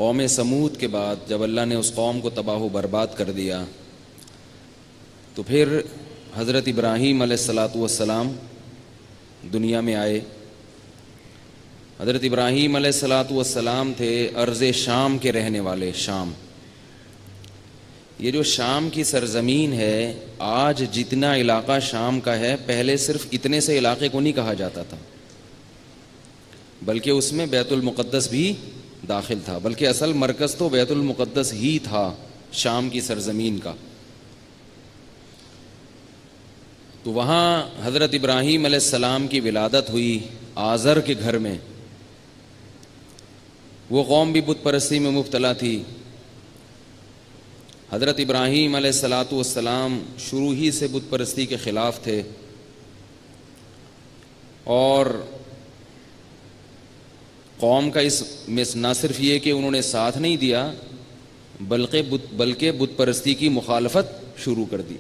قوم سمود کے بعد جب اللہ نے اس قوم کو تباہ و برباد کر دیا تو پھر حضرت ابراہیم علیہ السلام دنیا میں آئے. حضرت ابراہیم علیہ السلام تھے ارض شام کے رہنے والے. شام، یہ جو شام کی سرزمین ہے، آج جتنا علاقہ شام کا ہے پہلے صرف اتنے سے علاقے کو نہیں کہا جاتا تھا، بلکہ اس میں بیت المقدس بھی داخل تھا، بلکہ اصل مرکز تو بیت المقدس ہی تھا شام کی سرزمین کا. تو وہاں حضرت ابراہیم علیہ السلام کی ولادت ہوئی آزر کے گھر میں. وہ قوم بھی بت پرستی میں مبتلا تھی. حضرت ابراہیم علیہ السلام شروع ہی سے بت پرستی کے خلاف تھے، اور قوم کا اس میں نہ صرف یہ کہ انہوں نے ساتھ نہیں دیا بلکہ بت پرستی کی مخالفت شروع کر دی.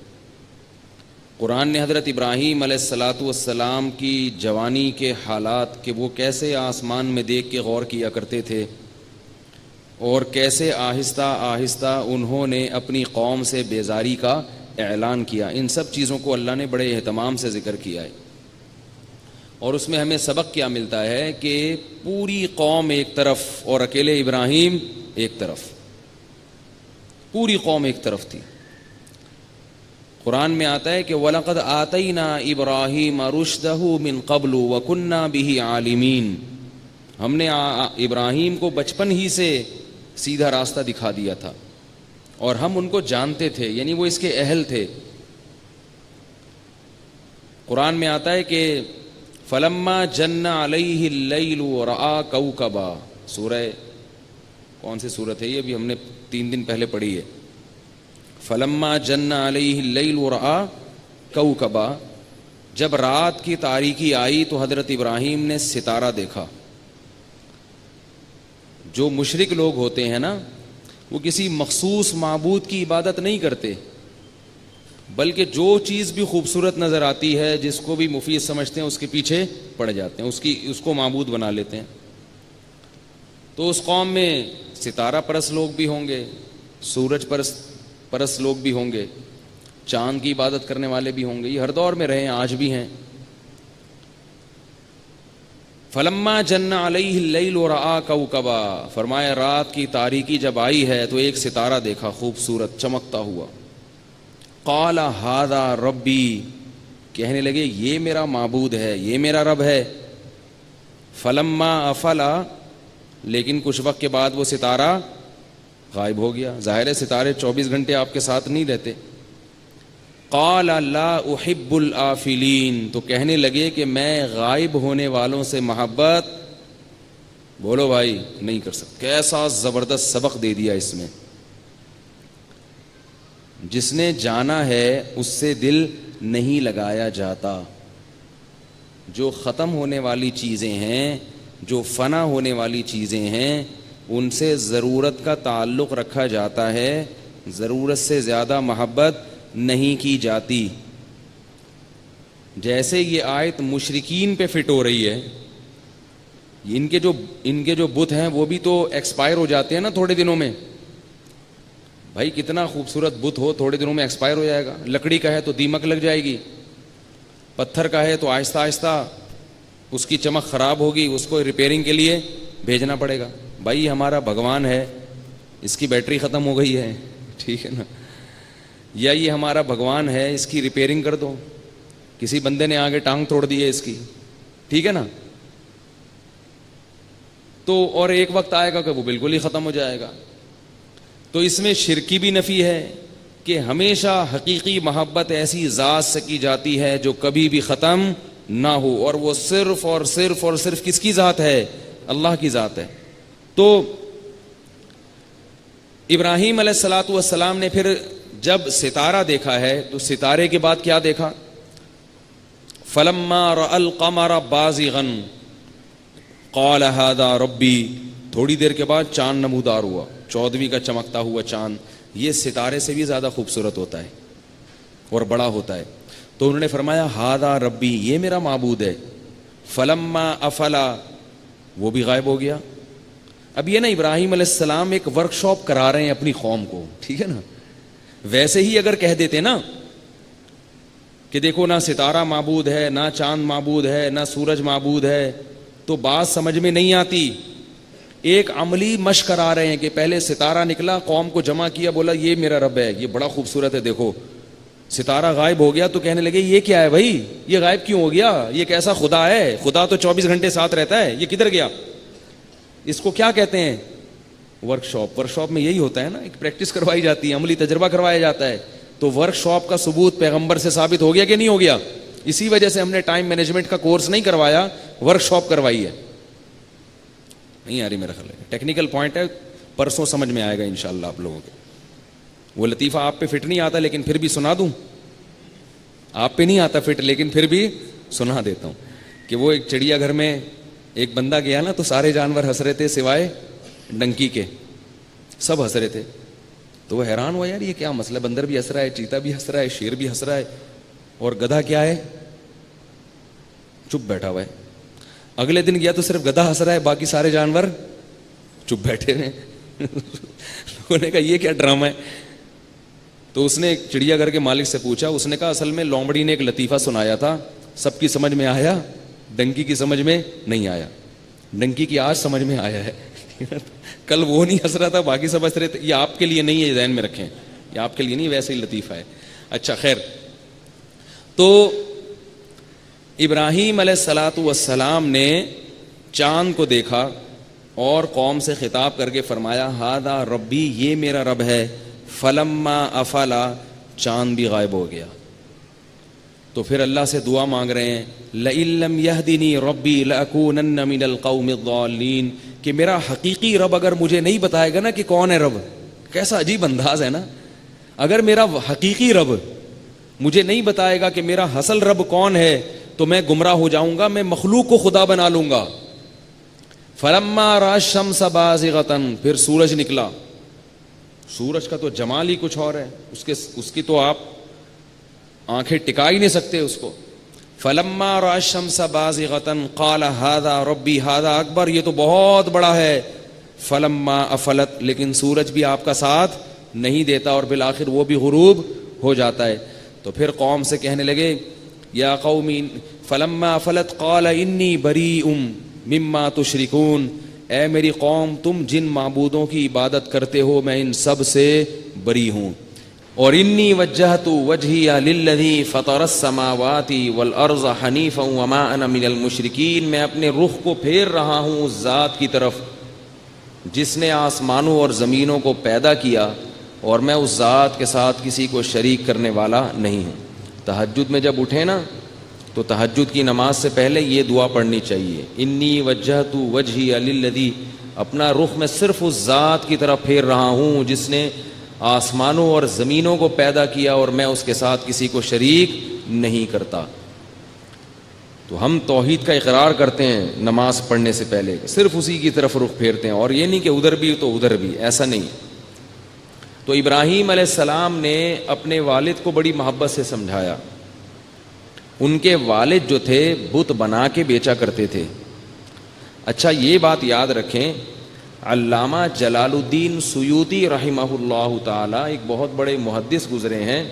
قرآن نے حضرت ابراہیم علیہ السلام کی جوانی کے حالات کہ وہ کیسے آسمان میں دیکھ کے غور کیا کرتے تھے اور کیسے آہستہ آہستہ انہوں نے اپنی قوم سے بیزاری کا اعلان کیا، ان سب چیزوں کو اللہ نے بڑے اہتمام سے ذکر کیا ہے. اور اس میں ہمیں سبق کیا ملتا ہے کہ پوری قوم ایک طرف اور اکیلے ابراہیم ایک طرف، پوری قوم ایک طرف تھی. قرآن میں آتا ہے کہ وَلَقَدْ آتَيْنَا إِبْرَاهِيمَ رُشْدَهُ مِنْ قَبْلُ وَكُنَّا بِهِ عَالِمِينَ. ہم نے ابراہیم کو بچپن ہی سے سیدھا راستہ دکھا دیا تھا اور ہم ان کو جانتے تھے، یعنی وہ اس کے اہل تھے. قرآن میں آتا ہے کہ فَلَمَّا جَنَّ عَلَيْهِ اللَّيْلُ وَرَآ كَوْكَبًا. سورہ کون سی سورت ہے یہ؟ بھی ہم نے 3 دن پہلے پڑھی ہے. فَلَمَّا جَنَّ عَلَيْهِ اللَّيْلُ وَرَآ كَوْكَبًا. جب رات کی تاریکی آئی تو حضرت ابراہیم نے ستارہ دیکھا. جو مشرک لوگ ہوتے ہیں نا، وہ کسی مخصوص معبود کی عبادت نہیں کرتے، بلکہ جو چیز بھی خوبصورت نظر آتی ہے، جس کو بھی مفید سمجھتے ہیں، اس کے پیچھے پڑ جاتے ہیں، اس کو معبود بنا لیتے ہیں. تو اس قوم میں ستارہ پرست لوگ بھی ہوں گے، سورج پرست لوگ بھی ہوں گے، چاند کی عبادت کرنے والے بھی ہوں گے. یہ ہر دور میں رہے ہیں، آج بھی ہیں. فَلَمَّا جَنَّ عَلَيْهِ اللَّيْلُ وَرَآ كَوْكَبًا. فرمایا رات کی تاریکی جب آئی ہے تو ایک ستارہ دیکھا خوبصورت چمکتا ہوا. قَالَ هَذَا رَبِّي. کہنے لگے یہ میرا معبود ہے، یہ میرا رب ہے. فَلَمَّا أَفَلَ. لیکن کچھ وقت کے بعد وہ ستارہ غائب ہو گیا. ظاہر ہے ستارے 24 گھنٹے آپ کے ساتھ نہیں رہتے. قال لا احب الآفلین. تو کہنے لگے کہ میں غائب ہونے والوں سے محبت، بولو بھائی، نہیں کر سکتا. کیسا زبردست سبق دے دیا اس میں. جس نے جانا ہے اس سے دل نہیں لگایا جاتا. جو ختم ہونے والی چیزیں ہیں، جو فنا ہونے والی چیزیں ہیں، ان سے ضرورت کا تعلق رکھا جاتا ہے، ضرورت سے زیادہ محبت نہیں کی جاتی. جیسے یہ آیت مشرکین پہ فٹ ہو رہی ہے. ان کے جو بت ہیں وہ بھی تو ایکسپائر ہو جاتے ہیں نا تھوڑے دنوں میں. بھائی کتنا خوبصورت بت ہو، تھوڑے دنوں میں ایکسپائر ہو جائے گا. لکڑی کا ہے تو دیمک لگ جائے گی، پتھر کا ہے تو آہستہ آہستہ اس کی چمک خراب ہوگی، اس کو ریپیئرنگ کے لیے بھیجنا پڑے گا. بھائی ہمارا بھگوان ہے، اس کی بیٹری ختم ہو گئی ہے، ٹھیک ہے نا، یا یہ ہمارا بھگوان ہے، اس کی ریپیئرنگ کر دو. کسی بندے نے آگے ٹانگ توڑ دی ہے اس کی، ٹھیک ہے نا. تو اور ایک وقت آئے گا کہ وہ بالکل ہی ختم ہو جائے گا. تو اس میں شرکی بھی نفی ہے کہ ہمیشہ حقیقی محبت ایسی ذات سے کی جاتی ہے جو کبھی بھی ختم نہ ہو، اور وہ صرف اور صرف اور صرف کس کی ذات ہے؟ اللہ کی ذات ہے. تو ابراہیم علیہ السلام نے پھر جب ستارہ دیکھا ہے تو ستارے کے بعد کیا دیکھا؟ فَلَمَّا رَأَى الْقَمَرَ بَازِغًا قَالَ هَذَا رَبِّي. تھوڑی دیر کے بعد چاند نمودار ہوا، 14ویں کا چمکتا ہوا چاند. یہ ستارے سے بھی زیادہ خوبصورت ہوتا ہے اور بڑا ہوتا ہے. تو انہوں نے فرمایا هَذَا رَبِّي، یہ میرا معبود ہے. فَلَمَّا أَفَلَ، وہ بھی غائب ہو گیا. اب یہ نا ابراہیم علیہ السلام ایک ورک شاپ کرا رہے ہیں اپنی قوم کو, ٹھیک ہے نا. ویسے ہی اگر کہہ دیتے نا کہ دیکھو نہ ستارہ معبود ہے, نہ چاند معبود ہے, نہ سورج معبود ہے, تو بات سمجھ میں نہیں آتی. ایک عملی مشق کرا رہے ہیں کہ پہلے ستارہ نکلا, قوم کو جمع کیا, بولا یہ میرا رب ہے, یہ بڑا خوبصورت ہے, دیکھو. ستارہ غائب ہو گیا تو کہنے لگے یہ کیا ہے بھائی, یہ غائب کیوں ہو گیا, یہ کیسا خدا ہے, خدا تو 24 گھنٹے ساتھ رہتا ہے, یہ کدھر گیا. اس کو کیا کہتے ہیں, ورک شاپ. ورک شاپ میں یہی ہوتا ہے نا, ایک پریکٹس کروائی جاتی ہے, عملی تجربہ کروایا جاتا ہے. تو ورک شاپ کا ثبوت پیغمبر سے ثابت ہو گیا کہ نہیں ہو گیا. اسی وجہ سے ہم نے ٹائم مینجمنٹ کا کورس نہیں کروایا, ورک شاپ کروائی ہے. نہیں آ رہی میرا خیال ہے, ٹیکنیکل پوائنٹ ہے, پرسوں سمجھ میں آئے گا انشاءاللہ آپ لوگوں کو. وہ لطیفہ آپ پہ فٹ نہیں آتا لیکن پھر بھی سنا دوں, آپ پہ نہیں آتا فٹ لیکن پھر بھی سنا دیتا ہوں. کہ وہ ایک چڑیا گھر میں ایک بندہ گیا نا, تو سارے جانور ہنس رہے تھے سوائے ڈنکی کے, سب ہنس رہے تھے. تو وہ حیران ہوا, یار یہ کیا مسئلہ, بندر بھی ہنس رہا ہے, چیتا بھی ہنس رہا ہے, شیر بھی ہنس رہا ہے, اور گدھا کیا ہے, چپ بیٹھا ہوا ہے. اگلے دن گیا تو صرف گدھا ہنس رہا ہے, باقی سارے جانور چپ بیٹھے ہیں. لوگوں نے کہا یہ کیا ڈرامہ ہے. تو اس نے ایک چڑیا گھر کے مالک سے پوچھا, اس نے کہا اصل میں لومڑی نے ایک لطیفہ سنایا تھا, سب کی سمجھ میں آیا, ڈنکی کی سمجھ میں نہیں آیا. ڈنکی کی آج سمجھ میں آیا ہے. کل وہ نہیں ہنس رہا تھا, باقی سب ہنس رہے تھے. یہ آپ کے لیے نہیں ہے, ذہن میں رکھیں, یہ آپ کے لیے نہیں, ویسے ہی لطیفہ ہے. اچھا خیر, تو ابراہیم علیہ الصلاۃ والسلام نے چاند کو دیکھا اور قوم سے خطاب کر کے فرمایا ہاذا ربی, یہ میرا رب ہے. فلما افلا, چاند بھی غائب ہو گیا. تو پھر اللہ سے دعا مانگ رہے ہیں, لئن لم یہدنی ربی لأکونن من القوم الضالین, کہ میرا حقیقی رب اگر مجھے نہیں بتائے گا نا کہ کون ہے رب. کیسا عجیب انداز ہے نا, اگر میرا حقیقی رب مجھے نہیں بتائے گا کہ میرا اصل رب کون ہے تو میں گمراہ ہو جاؤں گا, میں مخلوق کو خدا بنا لوں گا. فلما رأى الشمس بازغة, پھر سورج نکلا. سورج کا تو جمال ہی کچھ اور ہے, اس کی تو آپ آنکھیں ٹکا ہی نہیں سکتے اس کو. فلما رأى الشمس بازغة قال هذا ربي هذا اکبر, یہ تو بہت بڑا ہے. فلما افلت, لیکن سورج بھی آپ کا ساتھ نہیں دیتا اور بالآخر وہ بھی غروب ہو جاتا ہے. تو پھر قوم سے کہنے لگے یا قوم, فلما افلت قال انی بریء مما تشرکون, اے میری قوم تم جن معبودوں کی عبادت کرتے ہو میں ان سب سے بری ہوں. اور انی وجہت وجہی للذی فطر السماوات والارض حنیفا وما انا من المشرکین, میں اپنے رخ کو پھیر رہا ہوں اس ذات کی طرف جس نے آسمانوں اور زمینوں کو پیدا کیا, اور میں اس ذات کے ساتھ کسی کو شریک کرنے والا نہیں ہوں. تہجد میں جب اٹھے نا تو تہجد کی نماز سے پہلے یہ دعا پڑھنی چاہیے, انی وجہت وجہی للذی, اپنا رخ میں صرف اس ذات کی طرف پھیر رہا ہوں جس نے آسمانوں اور زمینوں کو پیدا کیا اور میں اس کے ساتھ کسی کو شریک نہیں کرتا. تو ہم توحید کا اقرار کرتے ہیں نماز پڑھنے سے پہلے, صرف اسی کی طرف رخ پھیرتے ہیں, اور یہ نہیں کہ ادھر بھی تو ادھر بھی, ایسا نہیں. تو ابراہیم علیہ السلام نے اپنے والد کو بڑی محبت سے سمجھایا. ان کے والد جو تھے بت بنا کے بیچا کرتے تھے. اچھا یہ بات یاد رکھیں, علامہ جلال الدین سیوطی رحمہ اللہ تعالی ایک بہت بڑے محدث گزرے ہیں,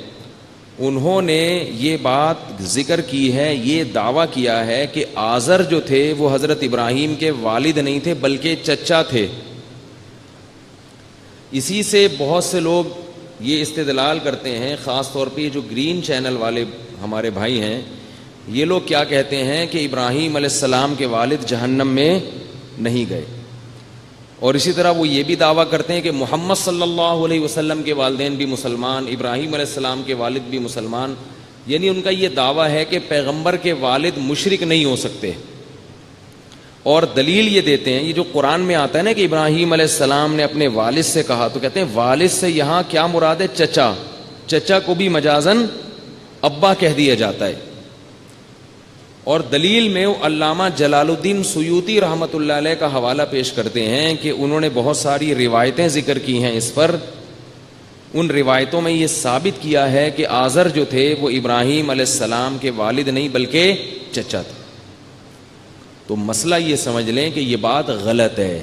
انہوں نے یہ بات ذکر کی ہے, یہ دعویٰ کیا ہے کہ آزر جو تھے وہ حضرت ابراہیم کے والد نہیں تھے بلکہ چچا تھے. اسی سے بہت سے لوگ یہ استدلال کرتے ہیں, خاص طور پہ جو گرین چینل والے ہمارے بھائی ہیں, یہ لوگ کیا کہتے ہیں کہ ابراہیم علیہ السلام کے والد جہنم میں نہیں گئے. اور اسی طرح وہ یہ بھی دعویٰ کرتے ہیں کہ محمد صلی اللہ علیہ وسلم کے والدین بھی مسلمان, ابراہیم علیہ السلام کے والد بھی مسلمان. یعنی ان کا یہ دعویٰ ہے کہ پیغمبر کے والد مشرک نہیں ہو سکتے. اور دلیل یہ دیتے ہیں, یہ جو قرآن میں آتا ہے نا کہ ابراہیم علیہ السلام نے اپنے والد سے کہا, تو کہتے ہیں والد سے یہاں کیا مراد ہے, چچا. چچا کو بھی مجازن ابا کہہ دیا جاتا ہے. اور دلیل میں علامہ جلال الدین سیوطی رحمۃ اللہ علیہ کا حوالہ پیش کرتے ہیں کہ انہوں نے بہت ساری روایتیں ذکر کی ہیں اس پر. ان روایتوں میں یہ ثابت کیا ہے کہ آزر جو تھے وہ ابراہیم علیہ السلام کے والد نہیں بلکہ چچا تھے. تو مسئلہ یہ سمجھ لیں کہ یہ بات غلط ہے.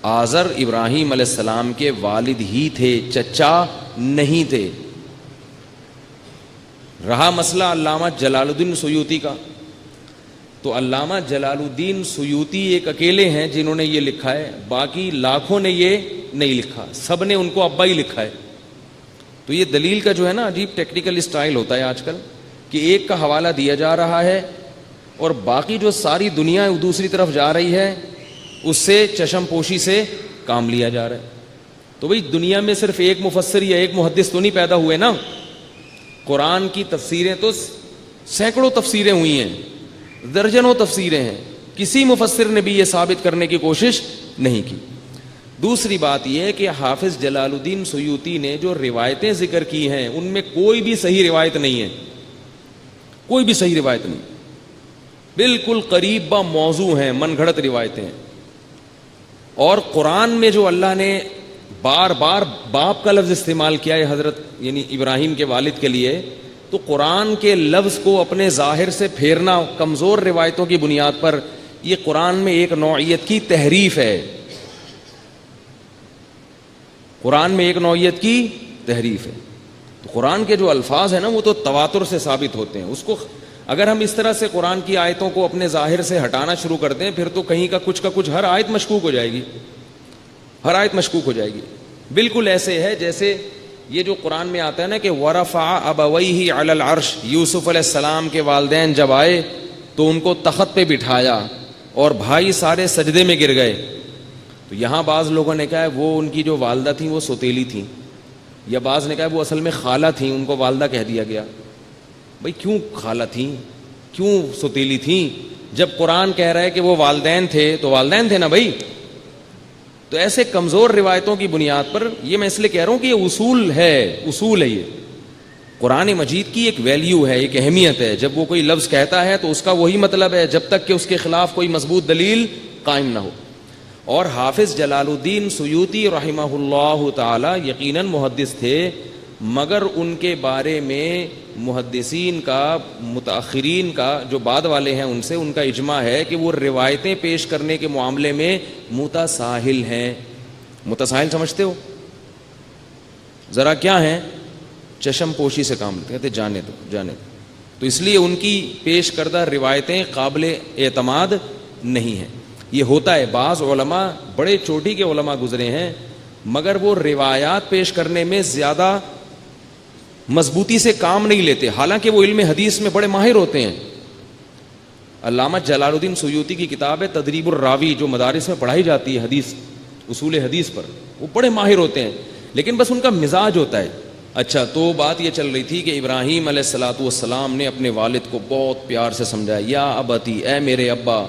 آزر ابراہیم علیہ السلام کے والد ہی تھے، چچا نہیں تھے۔ رہا مسئلہ علامہ جلال الدین سیوطی کا، تو علامہ جلال الدین سیوطی ایک اکیلے ہیں جنہوں نے یہ لکھا ہے، باقی لاکھوں نے یہ نہیں لکھا، سب نے ان کو ابا ہی لکھا ہے۔ تو یہ دلیل کا جو ہے نا عجیب ٹیکنیکل اسٹائل ہوتا ہے آج کل، کہ ایک کا حوالہ دیا جا رہا ہے اور باقی جو ساری دنیا دوسری طرف جا رہی ہے اس سے چشم پوشی سے کام لیا جا رہا ہے۔ تو بھئی دنیا میں صرف ایک مفسر یا ایک محدث تو نہیں پیدا ہوئے نا، قرآن کی تفسیریں تو سینکڑوں تفسیریں ہوئی ہیں، درجنوں تفسیریں ہیں، کسی مفسر نے بھی یہ ثابت کرنے کی کوشش نہیں کی۔ دوسری بات یہ ہے کہ حافظ جلال الدین سیوطی نے جو روایتیں ذکر کی ہیں ان میں کوئی بھی صحیح روایت نہیں ہے، کوئی بھی صحیح روایت نہیں، بالکل قریب با موضوع ہیں، من گھڑت روایتیں ہیں۔ اور قرآن میں جو اللہ نے بار بار باپ کا لفظ استعمال کیا ہے حضرت یعنی ابراہیم کے والد کے لیے، تو قرآن کے لفظ کو اپنے ظاہر سے پھیرنا کمزور روایتوں کی بنیاد پر، یہ قرآن میں ایک نوعیت کی تحریف ہے، قرآن میں ایک نوعیت کی تحریف ہے۔ تو قرآن کے جو الفاظ ہیں نا وہ تو تواتر سے ثابت ہوتے ہیں، اس کو اگر ہم اس طرح سے قرآن کی آیتوں کو اپنے ظاہر سے ہٹانا شروع کر دیں پھر تو کہیں کا کچھ ہر آیت مشکوک ہو جائے گی، ہر آیت مشکوک ہو جائے گی۔ بالکل ایسے ہے جیسے یہ جو قرآن میں آتا ہے نا کہ وَرَفَعَ أَبَوَيْهِ عَلَى الْعَرْشِ، یوسف علیہ السلام کے والدین جب آئے تو ان کو تخت پہ بٹھایا اور بھائی سارے سجدے میں گر گئے۔ تو یہاں بعض لوگوں نے کہا ہے وہ ان کی جو والدہ تھیں وہ سوتیلی تھیں، یا بعض نے کہا ہے وہ اصل میں خالہ تھیں، ان کو والدہ کہہ دیا گیا۔ بھئی کیوں خالہ تھیں، کیوں سوتیلی تھیں؟ جب قرآن کہہ رہا ہے کہ وہ والدین تھے تو والدین تھے نا بھائی۔ تو ایسے کمزور روایتوں کی بنیاد پر، یہ میں اس لیے کہہ رہا ہوں کہ یہ اصول ہے یہ قرآن مجید کی ایک ویلیو ہے، ایک اہمیت ہے۔ جب وہ کوئی لفظ کہتا ہے تو اس کا وہی مطلب ہے جب تک کہ اس کے خلاف کوئی مضبوط دلیل قائم نہ ہو۔ اور حافظ جلال الدین سیوطی رحمہ اللہ تعالی یقیناً محدث تھے، مگر ان کے بارے میں محدثین کا، متاخرین کا، جو بعد والے ہیں ان سے، ان کا اجماع ہے کہ وہ روایتیں پیش کرنے کے معاملے میں متساہل ہیں۔ متساہل سمجھتے ہو؟ ذرا کیا ہیں؟ چشم پوشی سے کام لیتے، کہتے جانے دو۔ تو اس لیے ان کی پیش کردہ روایتیں قابل اعتماد نہیں ہیں۔ یہ ہوتا ہے، بعض علماء بڑے چوٹی کے علماء گزرے ہیں مگر وہ روایات پیش کرنے میں زیادہ مضبوطی سے کام نہیں لیتے، حالانکہ وہ علم حدیث میں بڑے ماہر ہوتے ہیں۔ علامہ جلال الدین سیوطی کی کتاب ہے تدریب الراوی، جو مدارس میں پڑھائی جاتی ہے حدیث، اصول حدیث پر، وہ بڑے ماہر ہوتے ہیں، لیکن بس ان کا مزاج ہوتا ہے۔ اچھا، تو بات یہ چل رہی تھی کہ ابراہیم علیہ الصلوۃ والسلام نے اپنے والد کو بہت پیار سے سمجھایا، یا ابتی، اے میرے ابا،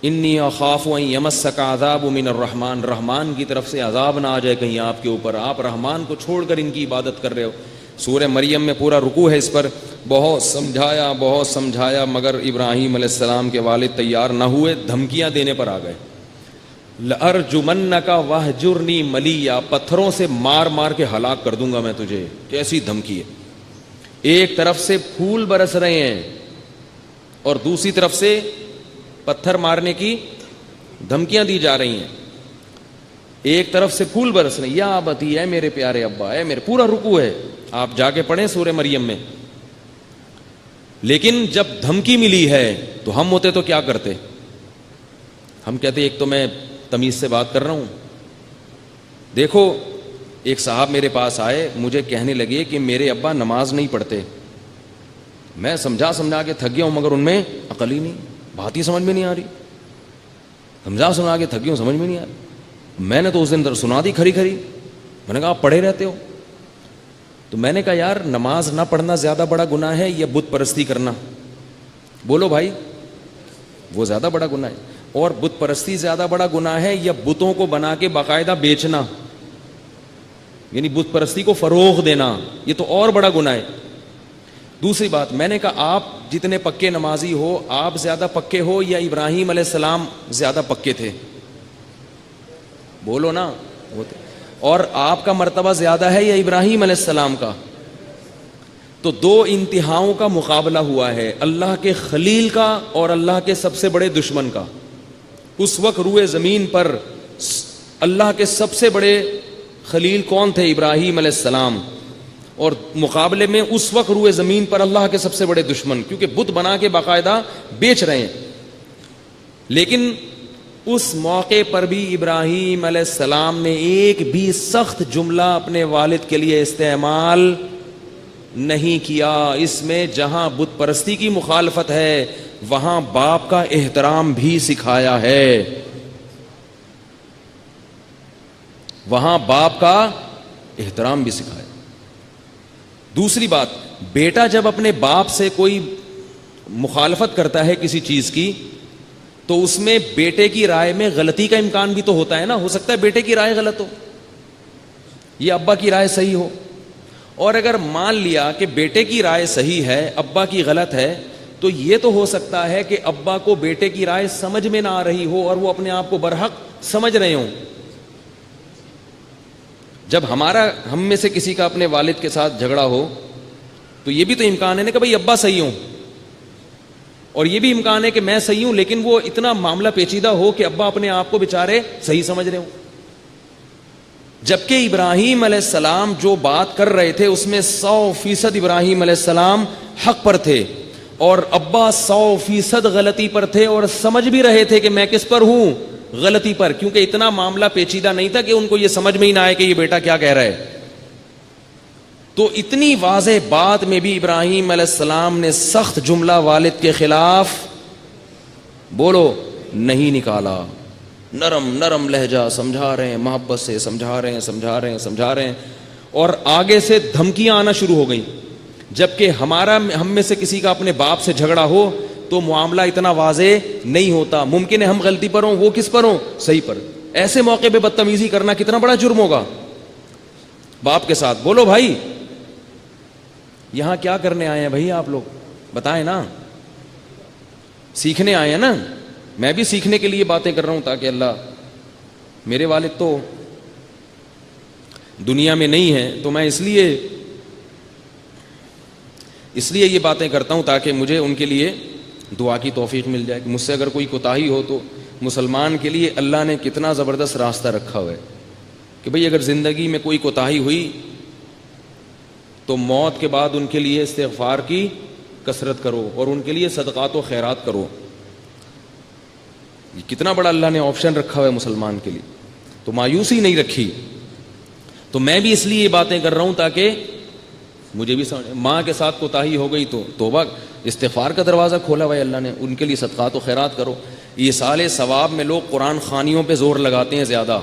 انی اخاف ان یمسک عذاب من الرحمن، رحمان کی طرف سے عذاب نہ آ جائے کہیں آپ کے اوپر، آپ رحمان کو چھوڑ کر ان کی عبادت کر رہے ہو۔ سورہ مریم میں پورا رکوع ہے اس پر، بہت سمجھایا مگر ابراہیم علیہ السلام کے والد تیار نہ ہوئے، دھمکیاں دینے پر آ گئے۔ لَأَرْجُمَنَّكَ وَاهْجُرْنِي مَلِيًّا، پتھروں سے مار مار کے ہلاک کر دوں گا میں تجھے۔ کیسی دھمکی ہے! ایک طرف سے پھول برس رہے ہیں اور دوسری طرف سے پتھر مارنے کی دھمکیاں دی جا رہی ہیں۔ ایک طرف سے پھول برس رہے ہیں، یا ابتی، اے میرے پیارے ابا، اے میرے، پورا رکوع ہے، آپ جا کے پڑھیں سورہ مریم میں۔ لیکن جب دھمکی ملی ہے تو ہم ہوتے تو کیا کرتے؟ ہم کہتے ایک تو میں تمیز سے بات کر رہا ہوں۔ دیکھو، ایک صاحب میرے پاس آئے، مجھے کہنے لگے کہ میرے ابا نماز نہیں پڑھتے۔ میں سمجھا کے تھک گیا ہوں مگر ان میں عقل ہی نہیں، بات ہی سمجھ میں نہیں آ رہی، سمجھا کے تھک گیا ہوں، سمجھ میں نہیں آ رہی۔ میں نے تو اس دن سنا دی کھری، میں نے کہا آپ پڑھے رہتے ہو۔ تو میں نے کہا یار، نماز نہ پڑھنا زیادہ بڑا گناہ ہے یا بت پرستی کرنا؟ بولو بھائی، وہ زیادہ بڑا گناہ ہے۔ اور بت پرستی زیادہ بڑا گناہ ہے یا بتوں کو بنا کے باقاعدہ بیچنا، یعنی بت پرستی کو فروغ دینا، یہ تو اور بڑا گناہ ہے۔ دوسری بات، میں نے کہا آپ جتنے پکے نمازی ہو، آپ زیادہ پکے ہو یا ابراہیم علیہ السلام زیادہ پکے تھے؟ بولو نا۔ اور آپ کا مرتبہ زیادہ ہے یا ابراہیم علیہ السلام کا؟ تو دو انتہاؤں کا مقابلہ ہوا ہے، اللہ کے خلیل کا اور اللہ کے سب سے بڑے دشمن کا۔ اس وقت روئے زمین پر اللہ کے سب سے بڑے خلیل کون تھے؟ ابراہیم علیہ السلام. اور مقابلے میں اس وقت روئے زمین پر اللہ کے سب سے بڑے دشمن، کیونکہ بت بنا کے باقاعدہ بیچ رہے ہیں. لیکن اس موقع پر بھی ابراہیم علیہ السلام نے ایک بھی سخت جملہ اپنے والد کے لیے استعمال نہیں کیا. اس میں جہاں بت پرستی کی مخالفت ہے وہاں باپ کا احترام بھی سکھایا ہے. وہاں باپ کا احترام بھی سکھایا. دوسری بات، بیٹا جب اپنے باپ سے کوئی مخالفت کرتا ہے کسی چیز کی تو اس میں بیٹے کی رائے میں غلطی کا امکان بھی تو ہوتا ہے نا. ہو سکتا ہے بیٹے کی رائے غلط ہو، یہ ابا کی رائے صحیح ہو. اور اگر مان لیا کہ بیٹے کی رائے صحیح ہے ابا کی غلط ہے تو یہ تو ہو سکتا ہے کہ ابا کو بیٹے کی رائے سمجھ میں نہ آ رہی ہو اور وہ اپنے آپ کو برحق سمجھ رہے ہوں. جب ہم میں سے کسی کا اپنے والد کے ساتھ جھگڑا ہو تو یہ بھی تو امکان ہے نا کہ بھائی ابا صحیح ہوں، اور یہ بھی امکان ہے کہ میں صحیح ہوں لیکن وہ اتنا معاملہ پیچیدہ ہو کہ ابا اپنے آپ کو بےچارے صحیح سمجھ رہے ہوں. جبکہ ابراہیم علیہ السلام جو بات کر رہے تھے اس میں 100% ابراہیم علیہ السلام حق پر تھے اور ابا 100% غلطی پر تھے، اور سمجھ بھی رہے تھے کہ میں کس پر ہوں؟ غلطی پر. کیونکہ اتنا معاملہ پیچیدہ نہیں تھا کہ ان کو یہ سمجھ میں ہی نہ آئے کہ یہ بیٹا کیا کہہ رہا ہے. تو اتنی واضح بات میں بھی ابراہیم علیہ السلام نے سخت جملہ والد کے خلاف بولو نہیں نکالا. نرم نرم لہجہ سمجھا رہے ہیں، محبت سے سمجھا رہے ہیں اور آگے سے دھمکیاں آنا شروع ہو گئیں. جبکہ ہم میں سے کسی کا اپنے باپ سے جھگڑا ہو تو معاملہ اتنا واضح نہیں ہوتا. ممکن ہے ہم غلطی پر ہوں، وہ کس پر ہوں؟ صحیح پر. ایسے موقع پہ بدتمیزی کرنا کتنا بڑا جرم ہوگا باپ کے ساتھ. بولو بھائی یہاں کیا کرنے آئے ہیں بھائی آپ لوگ؟ بتائیں نا. سیکھنے آئے ہیں نا. میں بھی سیکھنے کے لیے باتیں کر رہا ہوں تاکہ اللہ، میرے والد تو دنیا میں نہیں ہیں تو میں اس لیے یہ باتیں کرتا ہوں تاکہ مجھے ان کے لیے دعا کی توفیق مل جائے کہ مجھ سے اگر کوئی کوتاہی ہو تو مسلمان کے لیے اللہ نے کتنا زبردست راستہ رکھا ہوا ہے کہ بھئی اگر زندگی میں کوئی کوتاہی ہوئی تو موت کے بعد ان کے لیے استغفار کی کثرت کرو اور ان کے لیے صدقات و خیرات کرو. یہ کتنا بڑا اللہ نے آپشن رکھا ہوا ہے مسلمان کے لیے. تو مایوسی نہیں رکھی. تو میں بھی اس لیے یہ باتیں کر رہا ہوں تاکہ مجھے بھی ماں کے ساتھ کوتاہی ہو گئی تو توبہ استغفار کا دروازہ کھولا ہوا ہے اللہ نے، ان کے لیے صدقات و خیرات کرو. ایصال ثواب میں لوگ قرآن خوانیوں پہ زور لگاتے ہیں زیادہ.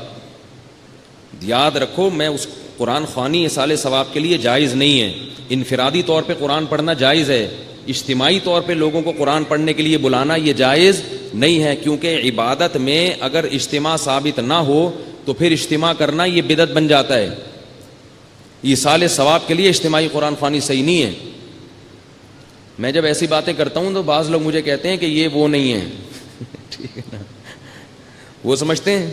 یاد رکھو میں اس قرآن خوانی ایصال ثواب کے لیے جائز نہیں ہے. انفرادی طور پہ قرآن پڑھنا جائز ہے، اجتماعی طور پہ لوگوں کو قرآن پڑھنے کے لیے بلانا یہ جائز نہیں ہے. کیونکہ عبادت میں اگر اجتماع ثابت نہ ہو تو پھر اجتماع کرنا یہ بدعت بن جاتا ہے. ایصال ثواب کے لیے اجتماعی قرآن خوانی صحیح نہیں ہے. میں جب ایسی باتیں کرتا ہوں تو بعض لوگ مجھے کہتے ہیں کہ یہ وہ نہیں ہے ٹھیک ہے نا، وہ سمجھتے ہیں.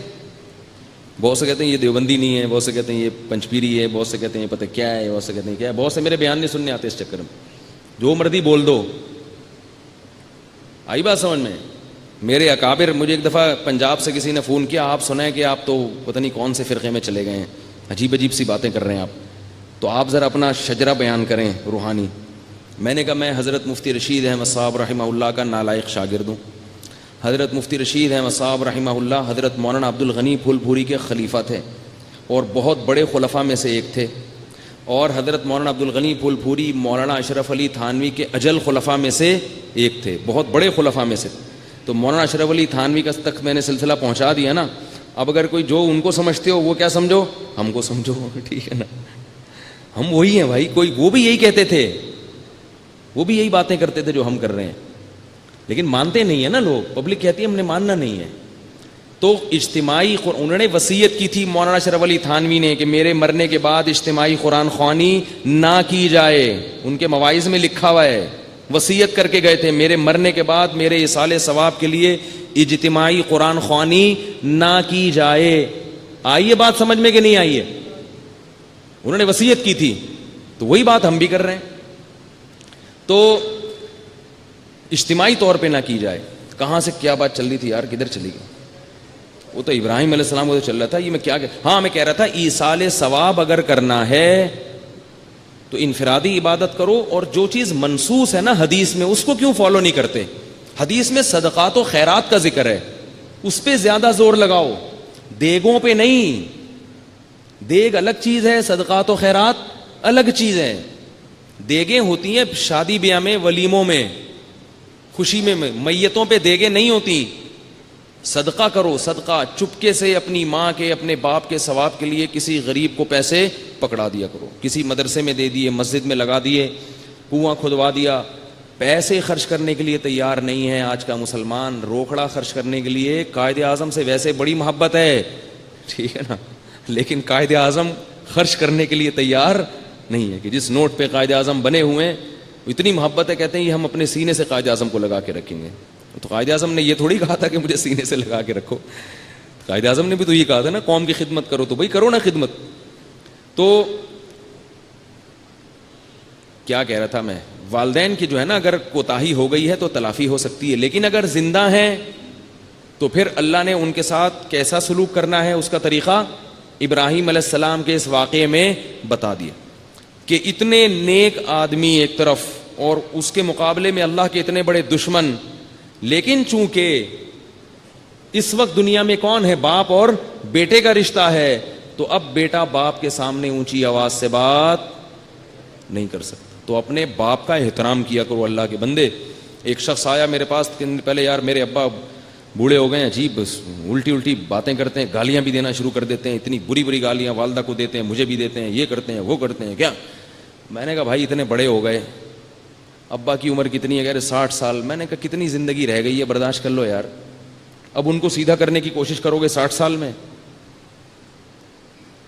بہت سے کہتے ہیں یہ دیوبندی نہیں ہے، بہت سے کہتے ہیں یہ پنچپیری ہے، بہت سے کہتے ہیں یہ پتہ کیا ہے، بہت سے کہتے ہیں کیا ہے. بہت سے میرے بیان نہیں سننے آتے اس چکر میں. جو مرضی بول دو. آئی بات سمجھ میں؟ میرے اکابر، مجھے ایک دفعہ پنجاب سے کسی نے فون کیا، آپ سنیں کہ آپ تو پتہ نہیں کون سے فرقے میں چلے گئے ہیں، عجیب عجیب سی باتیں کر رہے ہیں آپ، تو آپ ذرا اپنا شجرہ بیان کریں روحانی. میں نے کہا میں حضرت مفتی رشید احمد صاحب رحمہ اللہ کا نالائق شاگرد ہوں. حضرت مفتی رشید احمد صاحب رحمہ اللہ حضرت مولانا عبد الغنی پھول پوری کے خلیفہ تھے اور بہت بڑے خلفاء میں سے ایک تھے. اور حضرت مولانا عبد الغنی پھول پوری مولانا اشرف علی تھانوی کے اجل خلفاء میں سے ایک تھے، بہت بڑے خلفاء میں سے. تو مولانا اشرف علی تھانوی کا تک میں نے سلسلہ پہنچا دیا نا. اب اگر کوئی جو ان کو سمجھتے ہو وہ کیا سمجھو، ہم کو سمجھو، ٹھیک ہے نا. ہم وہی ہیں بھائی. کوئی وہ بھی یہی کہتے تھے، وہ بھی یہی باتیں کرتے تھے جو ہم کر رہے ہیں، لیکن مانتے نہیں ہیں نا لوگ. پبلک کہتی ہے ہم نے ماننا نہیں ہے. تو اجتماعی انہوں نے وصیت کی تھی مولانا اشرف علی تھانوی نے کہ میرے مرنے کے بعد اجتماعی قرآن خوانی نہ کی جائے. ان کے مواعظ میں لکھا ہوا ہے، وصیت کر کے گئے تھے میرے مرنے کے بعد میرے ایصال ثواب کے لیے اجتماعی قرآن خوانی نہ کی جائے. آئیے بات سمجھ میں کہ نہیں آئی ہے؟ انہوں نے وصیت کی تھی تو وہی بات ہم بھی کر رہے ہیں. تو اجتماعی طور پہ نہ کی جائے. کہاں سے کیا بات چل رہی تھی یار، کدھر چلی گئی؟ وہ تو ابراہیم علیہ السلام کو تو چل رہا تھا. یہ میں کیا ہاں میں کہہ رہا تھا ایصال ثواب اگر کرنا ہے تو انفرادی عبادت کرو, اور جو چیز منصوص ہے نا حدیث میں اس کو کیوں فالو نہیں کرتے؟ حدیث میں صدقات و خیرات کا ذکر ہے, اس پہ زیادہ زور لگاؤ, دیگوں پہ نہیں. دیگ الگ چیز ہے, صدقات و خیرات الگ چیز ہے. دیگیں ہوتی ہیں شادی بیاہ میں, ولیموں میں, خوشی میں. میتوں پہ دیگیں نہیں ہوتی. صدقہ کرو, صدقہ چپکے سے اپنی ماں کے اپنے باپ کے ثواب کے لیے کسی غریب کو پیسے پکڑا دیا کرو, کسی مدرسے میں دے دیے, مسجد میں لگا دیے, کنواں کھدوا دیا. پیسے خرچ کرنے کے لیے تیار نہیں ہے آج کا مسلمان, روکڑا خرچ کرنے کے لیے. قائد اعظم سے ویسے بڑی محبت ہے, ٹھیک ہے نا, لیکن قائد اعظم خرچ کرنے کے لیے تیار نہیں ہے. کہ جس نوٹ پہ قائد اعظم بنے ہوئے ہیں اتنی محبت ہے, کہتے ہیں یہ ہم اپنے سینے سے قائد اعظم کو لگا کے رکھیں گے. تو قائد اعظم نے یہ تھوڑی کہا تھا کہ مجھے سینے سے لگا کے رکھو. قائد اعظم نے بھی تو یہ کہا تھا نا, قوم کی خدمت کرو, تو بھائی کرو نا خدمت. تو کیا کہہ رہا تھا میں, والدین کی جو ہے نا اگر کوتاہی ہو گئی ہے تو تلافی ہو سکتی ہے, لیکن اگر زندہ ہیں تو پھر اللہ نے ان کے ساتھ کیسا سلوک کرنا ہے اس کا طریقہ ابراہیم علیہ السلام کے اس واقعے میں بتا دیا. کہ اتنے نیک آدمی ایک طرف اور اس کے مقابلے میں اللہ کے اتنے بڑے دشمن, لیکن چونکہ اس وقت دنیا میں کون ہے, باپ اور بیٹے کا رشتہ ہے, تو اب بیٹا باپ کے سامنے اونچی آواز سے بات نہیں کر سکتا. تو اپنے باپ کا احترام کیا کرو اللہ کے بندے. ایک شخص آیا میرے پاس پہلے, یار میرے ابا بوڑھے ہو گئے ہیں, عجیب الٹی باتیں کرتے ہیں, گالیاں بھی دینا شروع کر دیتے ہیں, اتنی بری گالیاں والدہ کو دیتے ہیں, مجھے بھی دیتے ہیں, یہ کرتے ہیں وہ کرتے ہیں. کیا میں نے کہا بھائی اتنے بڑے ہو گئے, ابا کی عمر کتنی ہے, کہہ رہے 60 سال. میں نے کہا کتنی زندگی رہ گئی ہے, برداشت کر لو یار, اب ان کو سیدھا کرنے کی کوشش کرو گے 60 سال میں.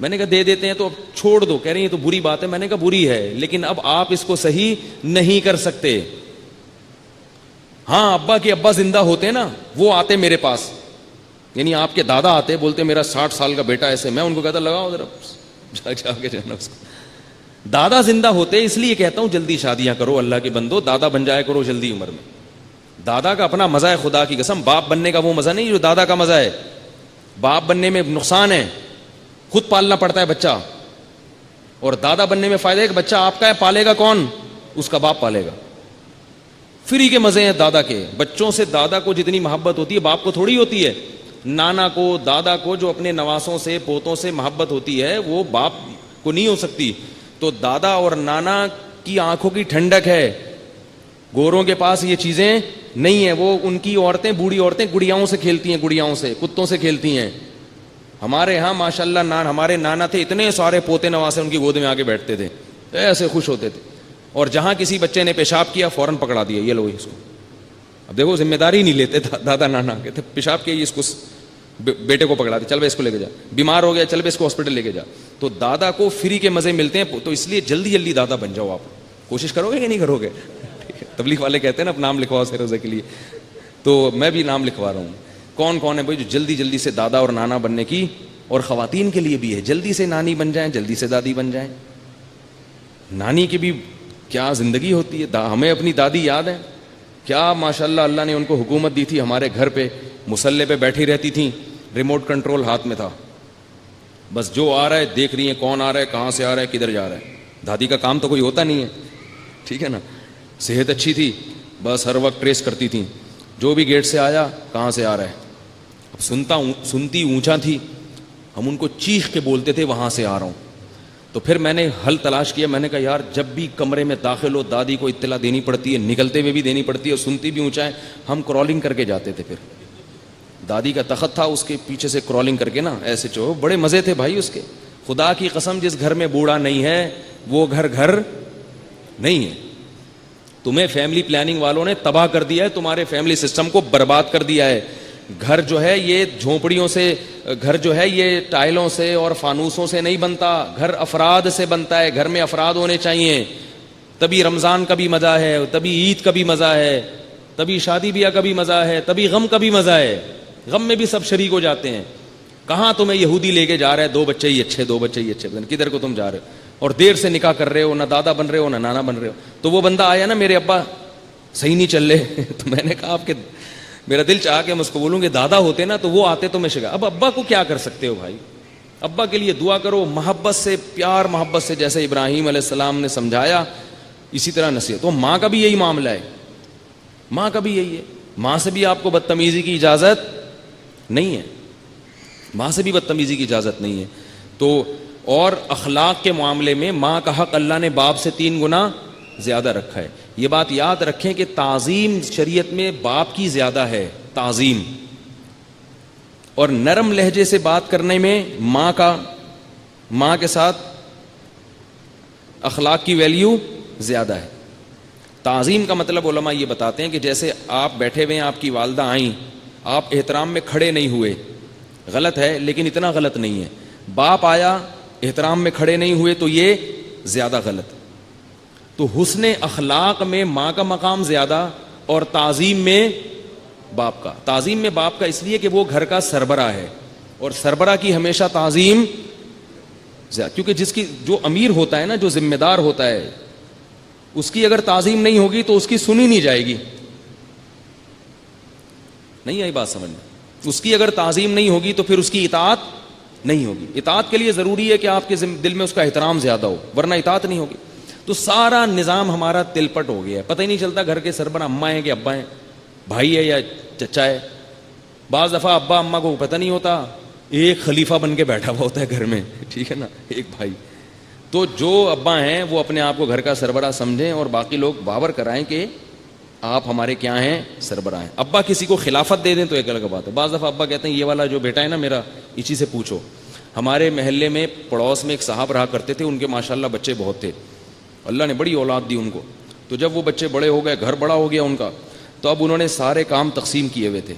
میں نے کہا دے دیتے ہیں تو اب چھوڑ دو. کہہ رہے ہیں یہ تو بری بات ہے. میں نے کہا بری ہے, لیکن اب آپ اس کو صحیح نہیں کر سکتے. ہاں ابا کے ابا زندہ ہوتے نا, وہ آتے میرے پاس, یعنی آپ کے دادا آتے, بولتے میرا 60 سال کا بیٹا ایسے. میں ان کو کہتا لگاؤ ذرا جا کے جانا اس کو. دادا زندہ ہوتے, اس لیے کہتا ہوں جلدی شادیاں کرو اللہ کے بندو, دادا بن جایا کرو جلدی عمر میں. دادا کا اپنا مزہ ہے, خدا کی قسم. باپ بننے کا وہ مزہ نہیں جو دادا کا مزہ ہے. باپ بننے میں نقصان ہے, خود پالنا پڑتا ہے بچہ, اور دادا بننے میں فائدہ ہے کہ بچہ آپ کا ہے, پالے گا کون, اس کا باپ پالے گا. فری کے مزے ہیں دادا کے. بچوں سے دادا کو جتنی محبت ہوتی ہے باپ کو تھوڑی ہوتی ہے. نانا کو, دادا کو جو اپنے نواسوں سے پوتوں سے محبت ہوتی ہے وہ باپ کو نہیں ہو سکتی. تو دادا اور نانا کی آنکھوں کی ٹھنڈک ہے, گوروں کے پاس یہ چیزیں نہیں ہیں. وہ ان کی عورتیں, بوڑھی عورتیں گڑیاؤں سے کھیلتی ہیں, گڑیاؤں سے, کتوں سے کھیلتی ہیں. ہمارے ہاں ماشاءاللہ ہمارے نانا تھے, اتنے سارے پوتے نواسے ان کی گود میں آ کے بیٹھتے تھے, ایسے خوش ہوتے تھے. اور جہاں کسی بچے نے پیشاب کیا فوراً پکڑا دیا, یہ لو اس کو. اب دیکھو ذمہ داری نہیں لیتے دادا نانا, کہتے پیشاب کیا اس کو بیٹے کو پکڑا دیا, چل بھائی اس کو لے کے جا. بیمار ہو گیا, چل بھائی اس کو ہاسپٹل لے کے جا. تو دادا کو فری کے مزے ملتے ہیں, تو اس لیے جلدی دادا بن جاؤ. آپ کوشش کرو گے کہ نہیں کرو گے؟ تبلیغ والے کہتے ہیں نا اب نام لکھواؤ سے روزے کے لیے, تو میں بھی نام لکھوا رہا ہوں. کون ہے بھائی جو جلدی سے دادا اور نانا بننے کی, اور خواتین کے لیے بھی ہے, جلدی سے نانی بن جائیں, جلدی سے دادی بن جائیں. نانی کی بھی کیا زندگی ہوتی ہے. ہمیں اپنی دادی یاد ہے, کیا ماشاءاللہ اللہ نے ان کو حکومت دی تھی. ہمارے گھر پہ مصلے پہ بیٹھی رہتی تھیں, ریموٹ کنٹرول ہاتھ میں تھا, بس جو آ رہا ہے دیکھ رہی ہیں, کون آ رہا ہے, کہاں سے آ رہا ہے, کدھر جا رہا ہے. دادی کا کام تو کوئی ہوتا نہیں ہے, ٹھیک ہے نا. صحت اچھی تھی, بس ہر وقت ٹریس کرتی تھیں, جو بھی گیٹ سے آیا کہاں سے آ رہا ہے. اب سنتی اونچا تھی, ہم ان کو چیخ کے بولتے تھے وہاں سے آ رہا ہوں. تو پھر میں نے حل تلاش کیا. میں نے کہا یار جب بھی کمرے میں داخل ہو دادی کو اطلاع دینی پڑتی ہے, نکلتے ہوئے بھی دینی پڑتی ہے, اور سنتی بھی اونچا ہے. ہم کرالنگ کر کے جاتے تھے. پھر دادی کا تخت تھا, اس کے پیچھے سے کرالنگ کر کے نا ایسے چو, بڑے مزے تھے بھائی اس کے. خدا کی قسم جس گھر میں بوڑھا نہیں ہے وہ گھر نہیں ہے. تمہیں فیملی پلاننگ والوں نے تباہ کر دیا ہے, تمہارے فیملی سسٹم کو برباد کر دیا ہے. گھر جو ہے یہ جھونپڑیوں سے, گھر جو ہے یہ ٹائلوں سے اور فانوسوں سے نہیں بنتا, گھر افراد سے بنتا ہے. گھر میں افراد ہونے چاہیے, تبھی رمضان کا بھی مزہ ہے, تبھی عید کا بھی مزہ ہے, تبھی شادی بیاہ کا بھی مزہ ہے, تبھی غم کا بھی مزہ ہے. غم میں بھی سب شریک ہو جاتے ہیں. کہاں تمہیں یہودی لے کے جا رہا ہے, 2 بچے ہی اچھے, 2 بچے ہی اچھے, کدھر کو تم جا رہے ہو, اور دیر سے نکاح کر رہے ہو, نہ دادا بن رہے ہو نہ نانا بن رہے ہو. تو وہ بندہ آیا نا, میرے ابا صحیح نہیں چل رہے. تو میں نے کہا آپ کے میرا دل چاہا کہ میں اس کو بولوں کہ دادا ہوتے نا تو وہ آتے تو میں شکا. اب ابا کو کیا کر سکتے ہو بھائی؟ ابا کے لیے دعا کرو محبت سے, پیار محبت سے, جیسے ابراہیم علیہ السلام نے سمجھایا اسی طرح نصیحت. تو ماں کا بھی یہی معاملہ ہے, ماں کا بھی یہی ہے. ماں سے بھی آپ کو بدتمیزی کی اجازت نہیں ہے, ماں سے بھی بدتمیزی کی اجازت نہیں ہے. تو اور اخلاق کے معاملے میں ماں کا حق اللہ نے باپ سے 3 گنا زیادہ رکھا ہے. یہ بات یاد رکھیں کہ تعظیم شریعت میں باپ کی زیادہ ہے, تعظیم. اور نرم لہجے سے بات کرنے میں ماں کے ساتھ اخلاق کی ویلیو زیادہ ہے. تعظیم کا مطلب علماء یہ بتاتے ہیں کہ جیسے آپ بیٹھے ہوئے ہیں, آپ کی والدہ آئیں, آپ احترام میں کھڑے نہیں ہوئے, غلط ہے لیکن اتنا غلط نہیں ہے. باپ آیا احترام میں کھڑے نہیں ہوئے تو یہ زیادہ غلط. تو حسن اخلاق میں ماں کا مقام زیادہ اور تعظیم میں باپ کا. تعظیم میں باپ کا اس لیے کہ وہ گھر کا سربراہ ہے, اور سربراہ کی ہمیشہ تعظیم زیادہ, کیونکہ جو امیر ہوتا ہے نا, جو ذمہ دار ہوتا ہے, اس کی اگر تعظیم نہیں ہوگی تو اس کی سنی نہیں جائے گی. نہیں آئی بات سمجھ میں؟ اس کی اگر تعظیم نہیں ہوگی تو پھر اس کی اطاعت نہیں ہوگی. اطاعت کے لیے ضروری ہے کہ آپ کے دل میں اس کا احترام زیادہ ہو, ورنہ اطاعت نہیں ہوگی. تو سارا نظام ہمارا تلپٹ ہو گیا ہے, پتہ ہی نہیں چلتا گھر کے سربراہ اماں ہیں کہ ابا ہیں, بھائی ہے یا چچا ہے. بعض دفعہ ابا اماں کو پتہ نہیں ہوتا, ایک خلیفہ بن کے بیٹھا ہوا ہوتا ہے گھر میں, ٹھیک ہے نا, ایک بھائی. تو جو ابا ہیں وہ اپنے آپ کو گھر کا سربراہ سمجھیں اور باقی لوگ باور کرائیں کہ آپ ہمارے کیا ہیں, سربراہ ہیں. ابا کسی کو خلافت دے دیں تو ایک الگ بات ہے. بعض دفعہ ابا کہتے ہیں یہ والا جو بیٹا ہے نا میرا, اسی سے پوچھو. ہمارے محلے میں پڑوس میں ایک صاحب رہا کرتے تھے, ان کے ماشاءاللہ بچے بہت تھے, اللہ نے بڑی اولاد دی ان کو. تو جب وہ بچے بڑے ہو گئے, گھر بڑا ہو گیا ان کا, تو اب انہوں نے سارے کام تقسیم کیے ہوئے تھے.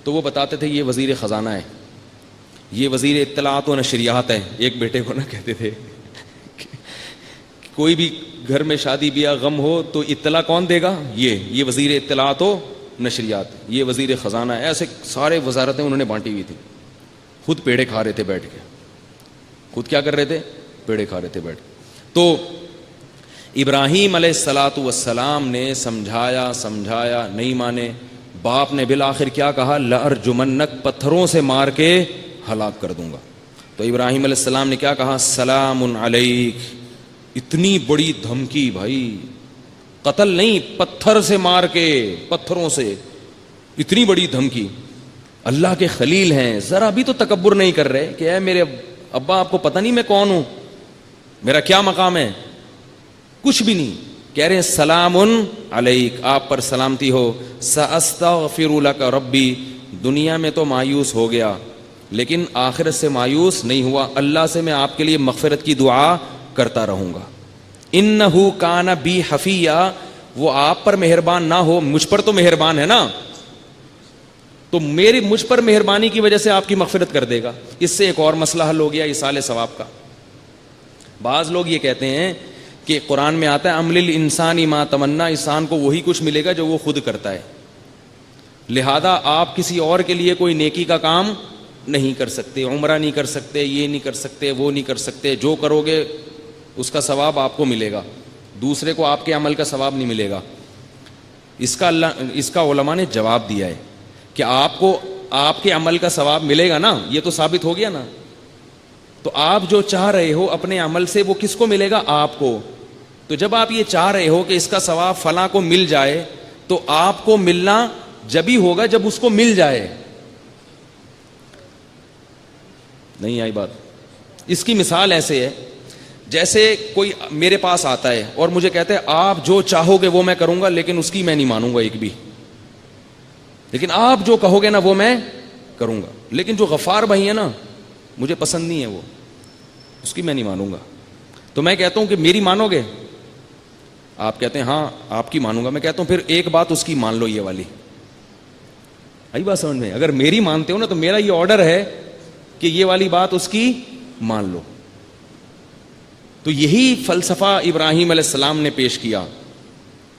تو وہ بتاتے تھے یہ وزیر خزانہ ہے, یہ وزیر اطلاعات و نشریات ہے. ایک بیٹے کو نا کہتے تھے کوئی بھی گھر میں شادی بیاہ غم ہو تو اطلاع کون دے گا, یہ وزیر اطلاعات و نشریات, یہ وزیر خزانہ ہے. ایسے سارے وزارتیں انہوں نے بانٹی ہوئی تھی. خود پیڑے کھا رہے تھے بیٹھ کے, خود کیا کر رہے تھے, پیڑے کھا رہے تھے بیٹھ کے. تو ابراہیم علیہ الصلاۃ والسلام نے سمجھایا نہیں مانے. باپ نے بالآخر کیا کہا, لأرجمنک, پتھروں سے مار کے ہلاک کر دوں گا. تو ابراہیم علیہ السلام نے کیا کہا, سلام علیک. اتنی بڑی دھمکی بھائی, قتل نہیں, پتھر سے مار کے, پتھروں سے, اتنی بڑی دھمکی. اللہ کے خلیل ہیں, ذرا بھی تو تکبر نہیں کر رہے کہ اے میرے ابا آپ کو پتہ نہیں میں کون ہوں, میرا کیا مقام ہے, کچھ بھی نہیں. کہہ رہے ہیں سلام علیک, آپ پر سلامتی ہو. ساستغفر لک ربی, دنیا میں تو مایوس ہو گیا لیکن آخرت سے مایوس نہیں ہوا, اللہ سے میں آپ کے لیے مغفرت کی دعا کرتا رہوں گا. انہ کان بی حفیہ, وہ آپ پر مہربان نہ ہو, مجھ پر تو مہربان ہے نا, تو مجھ پر مہربانی کی وجہ سے آپ کی مغفرت کر دے گا. اس سے ایک اور مسئلہ حل ہو گیا ایصال ثواب کا. بعض لوگ یہ کہتے ہیں کہ قرآن میں آتا ہے عمل الانسان ما تمنا, انسان کو وہی کچھ ملے گا جو وہ خود کرتا ہے, لہذا آپ کسی اور کے لیے کوئی نیکی کا کام نہیں کر سکتے, عمرہ نہیں کر سکتے, یہ نہیں کر سکتے, وہ نہیں کر سکتے. جو کرو گے اس کا ثواب آپ کو ملے گا, دوسرے کو آپ کے عمل کا ثواب نہیں ملے گا. اس کا علماء نے جواب دیا ہے کہ آپ کو آپ کے عمل کا ثواب ملے گا نا, یہ تو ثابت ہو گیا نا. تو آپ جو چاہ رہے ہو اپنے عمل سے وہ کس کو ملے گا, آپ کو. تو جب آپ یہ چاہ رہے ہو کہ اس کا ثواب فلاں کو مل جائے, تو آپ کو ملنا جبھی ہوگا جب اس کو مل جائے. نہیں آئی بات؟ اس کی مثال ایسے ہے جیسے کوئی میرے پاس آتا ہے اور مجھے کہتا ہے آپ جو چاہو گے وہ میں کروں گا, لیکن اس کی میں نہیں مانوں گا ایک بھی, لیکن آپ جو کہو گے نا وہ میں کروں گا. لیکن جو غفار بھائی ہیں نا, مجھے پسند نہیں ہے وہ, اس کی میں نہیں مانوں گا. تو میں کہتا ہوں کہ میری مانو گے, آپ کہتے ہیں ہاں آپ کی مانوں گا. میں کہتا ہوں پھر ایک بات اس کی مان لو, یہ والی. آئی بات سمجھ میں؟ اگر میری مانتے ہو نا تو میرا یہ آرڈر ہے کہ یہ والی بات اس کی مان لو. تو یہی فلسفہ ابراہیم علیہ السلام نے پیش کیا.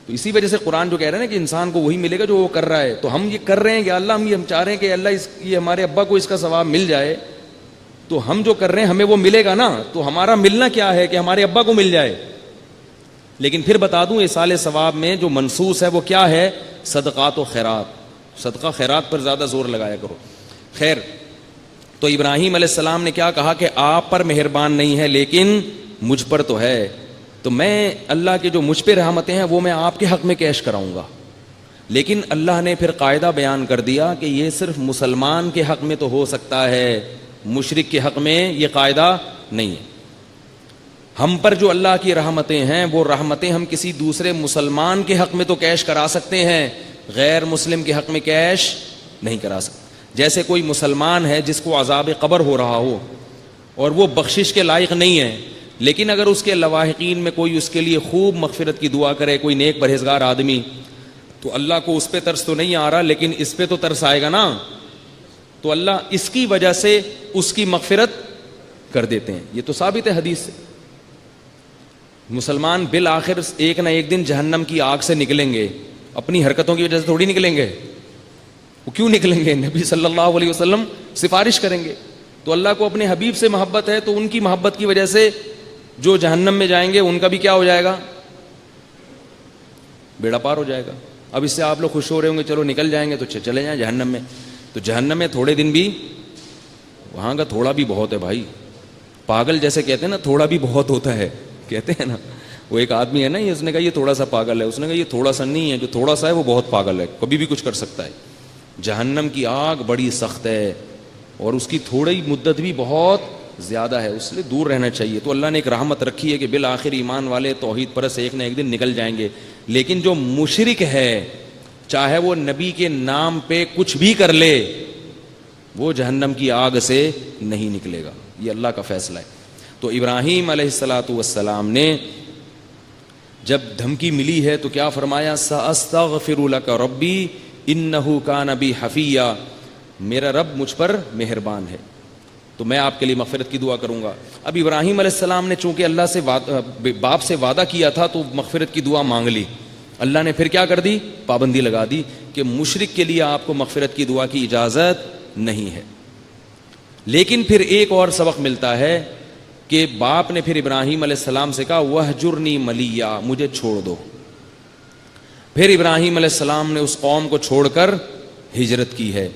تو اسی وجہ سے قرآن جو کہہ رہے ہیں نا کہ انسان کو وہی ملے گا جو وہ کر رہا ہے, تو ہم یہ کر رہے ہیں کہ اللہ ہم چاہ رہے ہیں کہ اللہ یہ ہمارے ابا کو اس کا ثواب مل جائے, تو ہم جو کر رہے ہیں ہمیں وہ ملے گا نا. تو ہمارا ملنا کیا ہے کہ ہمارے ابا کو مل جائے. لیکن پھر بتا دوں ایصال ثواب میں جو منصوص ہے وہ کیا ہے, صدقات و خیرات. صدقہ خیرات پر زیادہ زور لگایا کرو. خیر, تو ابراہیم علیہ السلام نے کیا کہا کہ آپ پر مہربان نہیں ہے لیکن مجھ پر تو ہے, تو میں اللہ کے جو مجھ پہ رحمتیں ہیں وہ میں آپ کے حق میں کیش کراؤں گا. لیکن اللہ نے پھر قاعدہ بیان کر دیا کہ یہ صرف مسلمان کے حق میں تو ہو سکتا ہے, مشرک کے حق میں یہ قاعدہ نہیں ہے. ہم پر جو اللہ کی رحمتیں ہیں وہ رحمتیں ہم کسی دوسرے مسلمان کے حق میں تو کیش کرا سکتے ہیں, غیر مسلم کے حق میں کیش نہیں کرا سکتے. جیسے کوئی مسلمان ہے جس کو عذاب قبر ہو رہا ہو اور وہ بخشش کے لائق نہیں ہے, لیکن اگر اس کے لواحقین میں کوئی اس کے لیے خوب مغفرت کی دعا کرے, کوئی نیک پرہیزگار آدمی, تو اللہ کو اس پہ ترس تو نہیں آ رہا لیکن اس پہ تو ترس آئے گا نا, تو اللہ اس کی وجہ سے اس کی مغفرت کر دیتے ہیں. یہ تو ثابت ہے حدیث سے. مسلمان بالآخر ایک نہ ایک دن جہنم کی آگ سے نکلیں گے, اپنی حرکتوں کی وجہ سے تھوڑی نکلیں گے. وہ کیوں نکلیں گے؟ نبی صلی اللہ علیہ وسلم سفارش کریں گے. تو اللہ کو اپنے حبیب سے محبت ہے, تو ان کی محبت کی وجہ سے جو جہنم میں جائیں گے ان کا بھی کیا ہو جائے گا؟ بیڑا پار ہو جائے گا. اب اس سے آپ لوگ خوش ہو رہے ہوں گے چلو نکل جائیں گے تو چلے جائیں جہنم میں. تو جہنم میں تھوڑے دن بھی, وہاں کا تھوڑا بھی بہت ہے بھائی. پاگل جیسے کہتے ہیں نا, تھوڑا بھی بہت ہوتا ہے, کہتے ہیں نا. وہ ایک آدمی ہے نا, اس نے کہا یہ تھوڑا سا پاگل ہے, اس نے کہا یہ تھوڑا سا نہیں ہے, جو تھوڑا سا ہے وہ بہت پاگل ہے, کبھی بھی کچھ کر سکتا ہے. جہنم کی آگ بڑی سخت ہے اور اس کی تھوڑی مدت بھی بہت زیادہ ہے, اس لیے دور رہنا چاہیے. تو اللہ نے ایک رحمت رکھی ہے کہ بالآخر ایمان والے توحید پرست ایک نہ ایک دن نکل جائیں گے. لیکن جو مشرک ہے, چاہے وہ نبی کے نام پہ کچھ بھی کر لے, وہ جہنم کی آگ سے نہیں نکلے گا. یہ اللہ کا فیصلہ ہے. تو ابراہیم علیہ الصلاۃ والسلام نے جب دھمکی ملی ہے تو کیا فرمایا؟ سأستغفر لک ربی انہ کان بی حفیہ, میرا رب مجھ پر مہربان ہے تو میں آپ کے لیے مغفرت کی دعا کروں گا. اب ابراہیم علیہ السلام نے چونکہ اللہ سے باپ سے وعدہ کیا تھا تو مغفرت کی دعا مانگ لی. اللہ نے پھر کیا کر دی؟ پابندی لگا دی کہ مشرک کے لیے آپ کو مغفرت کی دعا کی اجازت نہیں ہے. لیکن پھر ایک اور سبق ملتا ہے کہ باپ نے پھر ابراہیم علیہ السلام سے کہا وہجرنی ملیہ, مجھے چھوڑ دو. پھر ابراہیم علیہ السلام نے اس قوم کو چھوڑ کر ہجرت کی ہے,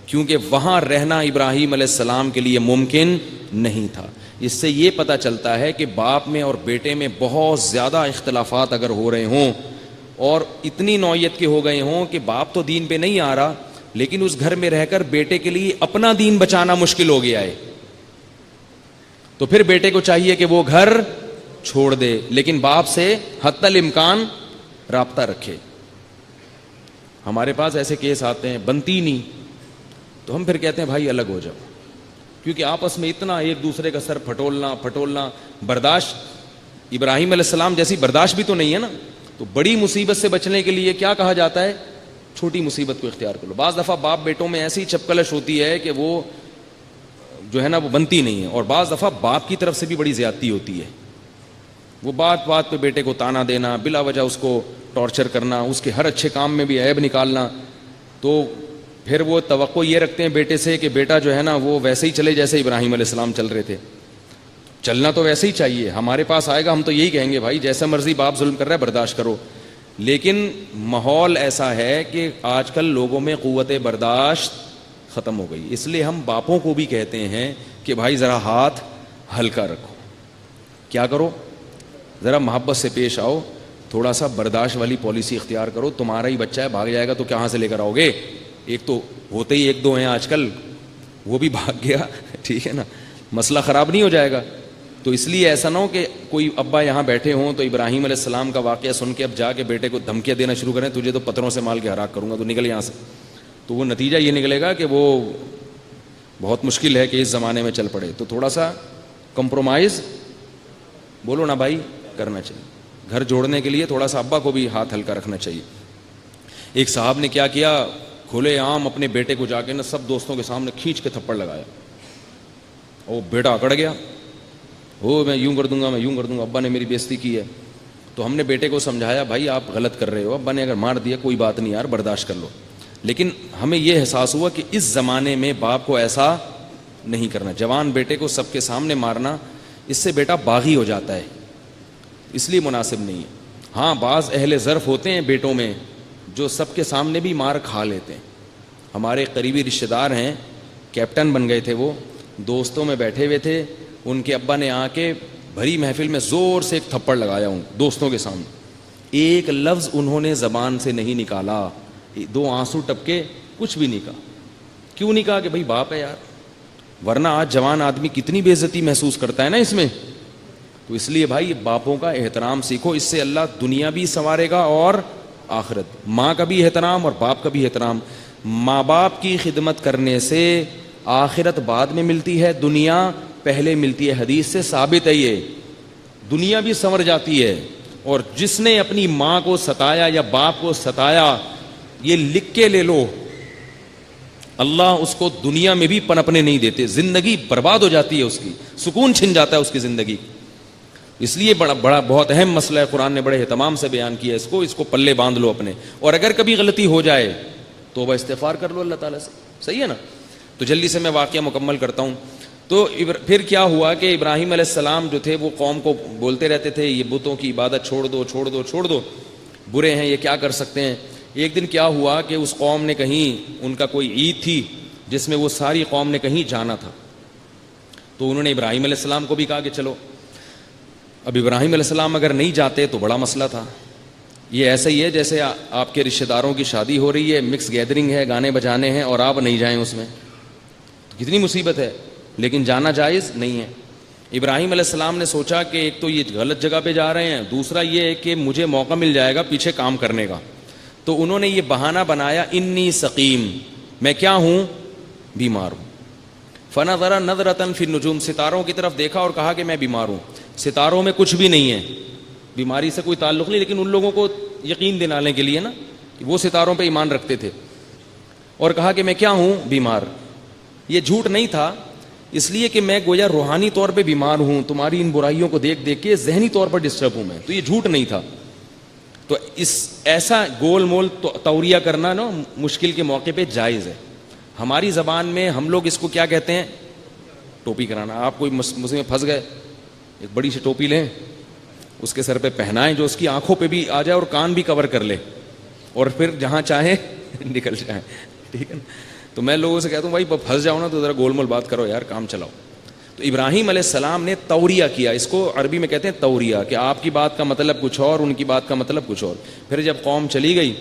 کیونکہ وہاں رہنا ابراہیم علیہ السلام کے لیے ممکن نہیں تھا. اس سے یہ پتہ چلتا ہے کہ باپ میں اور بیٹے میں بہت زیادہ اختلافات اگر ہو رہے ہوں اور اتنی نوعیت کے ہو گئے ہوں کہ باپ تو دین پہ نہیں آ رہا لیکن اس گھر میں رہ کر بیٹے کے لیے اپنا دین بچانا مشکل ہو گیا ہے, تو پھر بیٹے کو چاہیے کہ وہ گھر چھوڑ دے لیکن باپ سے حتی الامکان رابطہ رکھے. ہمارے پاس ایسے کیس آتے ہیں, بنتی نہیں, تو ہم پھر کہتے ہیں بھائی الگ ہو جاؤ, کیونکہ آپس میں اتنا ایک دوسرے کا سر پھٹولنا برداشت, ابراہیم علیہ السلام جیسی برداشت بھی تو نہیں ہے نا. تو بڑی مصیبت سے بچنے کے لیے کیا کہا جاتا ہے؟ چھوٹی مصیبت کو اختیار کر لو. بعض دفعہ باپ بیٹوں میں ایسی چپکلش ہوتی ہے کہ وہ جو ہے نا وہ بنتی نہیں ہے, اور بعض دفعہ باپ کی طرف سے بھی بڑی زیادتی ہوتی ہے. وہ بات بات پہ بیٹے کو تانا دینا, بلا وجہ اس کو ٹارچر کرنا, اس کے ہر اچھے کام میں بھی عیب نکالنا. تو پھر وہ توقع یہ رکھتے ہیں بیٹے سے کہ بیٹا جو ہے نا وہ ویسے ہی چلے جیسے ابراہیم علیہ السلام چل رہے تھے. چلنا تو ویسے ہی چاہیے, ہمارے پاس آئے گا ہم تو یہی کہیں گے بھائی جیسا مرضی باپ ظلم کر رہا ہے برداشت کرو. لیکن ماحول ایسا ہے کہ آج کل لوگوں میں قوت برداشت ختم ہو گئی, اس لیے ہم باپوں کو بھی کہتے ہیں کہ بھائی ذرا ہاتھ ہلکا رکھو, کیا کرو, ذرا محبت سے پیش آؤ, تھوڑا سا برداشت والی پالیسی اختیار کرو. تمہارا ہی بچہ ہے, بھاگ جائے گا تو کہاں سے لے کر آؤ گے؟ ایک تو ہوتے ہی ایک دو ہیں آج کل, وہ بھی بھاگ گیا, ٹھیک ہے نا, مسئلہ خراب نہیں ہو جائے گا. تو اس لیے ایسا نہ ہو کہ کوئی ابا یہاں بیٹھے ہوں تو ابراہیم علیہ السلام کا واقعہ سن کے اب جا کے بیٹے کو دھمکیاں دینا شروع کریں, تجھے تو پتھروں سے مال کے ہلاک کروں گا, تو نکل یہاں سے. تو وہ نتیجہ یہ نکلے گا کہ وہ بہت مشکل ہے کہ اس زمانے میں چل پڑے. تو تھوڑا سا کمپرومائز, بولو نا بھائی, کرنا چاہیے. گھر جوڑنے کے لیے تھوڑا سا ابا کو بھی ہاتھ ہلکا رکھنا چاہیے. ایک صاحب نے کیا کیا, کھلے عام اپنے بیٹے کو جا کے نا سب دوستوں کے سامنے کھینچ کے تھپڑ لگایا. وہ بیٹا اکڑ گیا, وہ میں یوں کر دوں گا, میں یوں کر دوں گا, ابا نے میری بےزتی کی ہے. تو ہم نے بیٹے کو سمجھایا بھائی آپ غلط کر رہے ہو, ابا نے اگر مار دیا کوئی بات نہیں یار, برداشت کر لو. لیکن ہمیں یہ احساس ہوا کہ اس زمانے میں باپ کو ایسا نہیں کرنا. جوان بیٹے کو سب کے سامنے مارنا, اس سے بیٹا باغی ہو جاتا ہے, اس لیے مناسب نہیں ہے. ہاں بعض اہل ظرف ہوتے ہیں بیٹوں میں جو سب کے سامنے بھی مار کھا لیتے ہیں, ہمارے قریبی رشتہ دار ہیں, کیپٹن بن گئے تھے, وہ دوستوں میں بیٹھے ہوئے تھے, ان کے ابا نے آ کے بھری محفل میں زور سے ایک تھپڑ لگایا ان دوستوں کے سامنے, ایک لفظ انہوں نے زبان سے نہیں نکالا, 2 آنسو ٹپکے, کچھ بھی نہیں کہا. کیوں نہیں کہا؟ کہ بھائی باپ ہے یار, ورنہ آج جوان آدمی کتنی بے عزتی محسوس کرتا ہے نا اس میں. تو اس لیے بھائی باپوں کا احترام سیکھو, اس سے اللہ دنیا بھی سنوارے گا اور آخرت. ماں کا بھی احترام اور باپ کا بھی احترام. ماں باپ کی خدمت کرنے سے آخرت بعد میں ملتی ہے, دنیا پہلے ملتی ہے. حدیث سے ثابت ہے یہ, دنیا بھی سنور جاتی ہے. اور جس نے اپنی ماں کو ستایا یا باپ کو ستایا, یہ لکھ کے لے لو, اللہ اس کو دنیا میں بھی پنپنے نہیں دیتے, زندگی برباد ہو جاتی ہے, اس کی سکون چھن جاتا ہے اس کی زندگی. اس لیے بڑا بہت اہم مسئلہ ہے, قرآن نے بڑے اہتمام سے بیان کیا اس کو پلے باندھ لو اپنے. اور اگر کبھی غلطی ہو جائے تو وہ استغفار کر لو اللہ تعالیٰ سے, صحیح ہے نا. تو جلدی سے میں واقعہ مکمل کرتا ہوں. تو پھر کیا ہوا کہ ابراہیم علیہ السلام جو تھے وہ قوم کو بولتے رہتے تھے یہ بتوں کی عبادت چھوڑ دو چھوڑ دو چھوڑ دو, برے ہیں یہ کیا کر سکتے ہیں. ایک دن کیا ہوا کہ اس قوم نے کہیں, ان کا کوئی عید تھی جس میں وہ ساری قوم نے کہیں جانا تھا, تو انہوں نے ابراہیم علیہ السلام کو بھی کہا کہ چلو. اب ابراہیم علیہ السلام اگر نہیں جاتے تو بڑا مسئلہ تھا. یہ ایسا ہی ہے جیسے آپ کے رشتہ داروں کی شادی ہو رہی ہے, مکس گیدرنگ ہے, گانے بجانے ہیں, اور آپ نہیں جائیں اس میں, کتنی مصیبت ہے. لیکن جانا جائز نہیں ہے. ابراہیم علیہ السلام نے سوچا کہ ایک تو یہ غلط جگہ پہ جا رہے ہیں, دوسرا یہ ہے کہ مجھے موقع مل جائے گا پیچھے کام کرنے کا. تو انہوں نے یہ بہانہ بنایا, انی سقیم, میں کیا ہوں, بیمار ہوں. فنظر نظرۃ فی النجوم, ستاروں کی طرف دیکھا اور کہا کہ میں بیمار ہوں. ستاروں میں کچھ بھی نہیں ہے, بیماری سے کوئی تعلق نہیں, لیکن ان لوگوں کو یقین دلانے کے لیے نا, کہ وہ ستاروں پہ ایمان رکھتے تھے. اور کہا کہ میں کیا ہوں, بیمار. یہ جھوٹ نہیں تھا, اس لیے کہ میں گویا روحانی طور پہ بیمار ہوں, تمہاری ان برائیوں کو دیکھ دیکھ کے ذہنی طور پر ڈسٹرب ہوں میں. تو یہ جھوٹ نہیں تھا. تو ایسا گول مول توریہ کرنا نا مشکل کے موقع پہ جائز ہے. ہماری زبان میں ہم لوگ اس کو کیا کہتے ہیں, ٹوپی کرانا. آپ کوئی مسئلے میں پھنس گئے, ایک بڑی سی ٹوپی لیں, اس کے سر پہ پہنائیں جو اس کی آنکھوں پہ بھی آ جائے اور کان بھی کور کر لے, اور پھر جہاں چاہیں نکل جائیں, ٹھیک ہے نا. تو میں لوگوں سے کہتا ہوں بھائی پھنس جاؤ نا تو ذرا گول مول بات کرو یار, کام چلاؤ. تو ابراہیم علیہ السلام نے توریہ کیا, اس کو عربی میں کہتے ہیں توریہ, کہ آپ کی بات کا مطلب کچھ اور, ان کی بات کا مطلب کچھ اور. پھر جب قوم چلی گئی,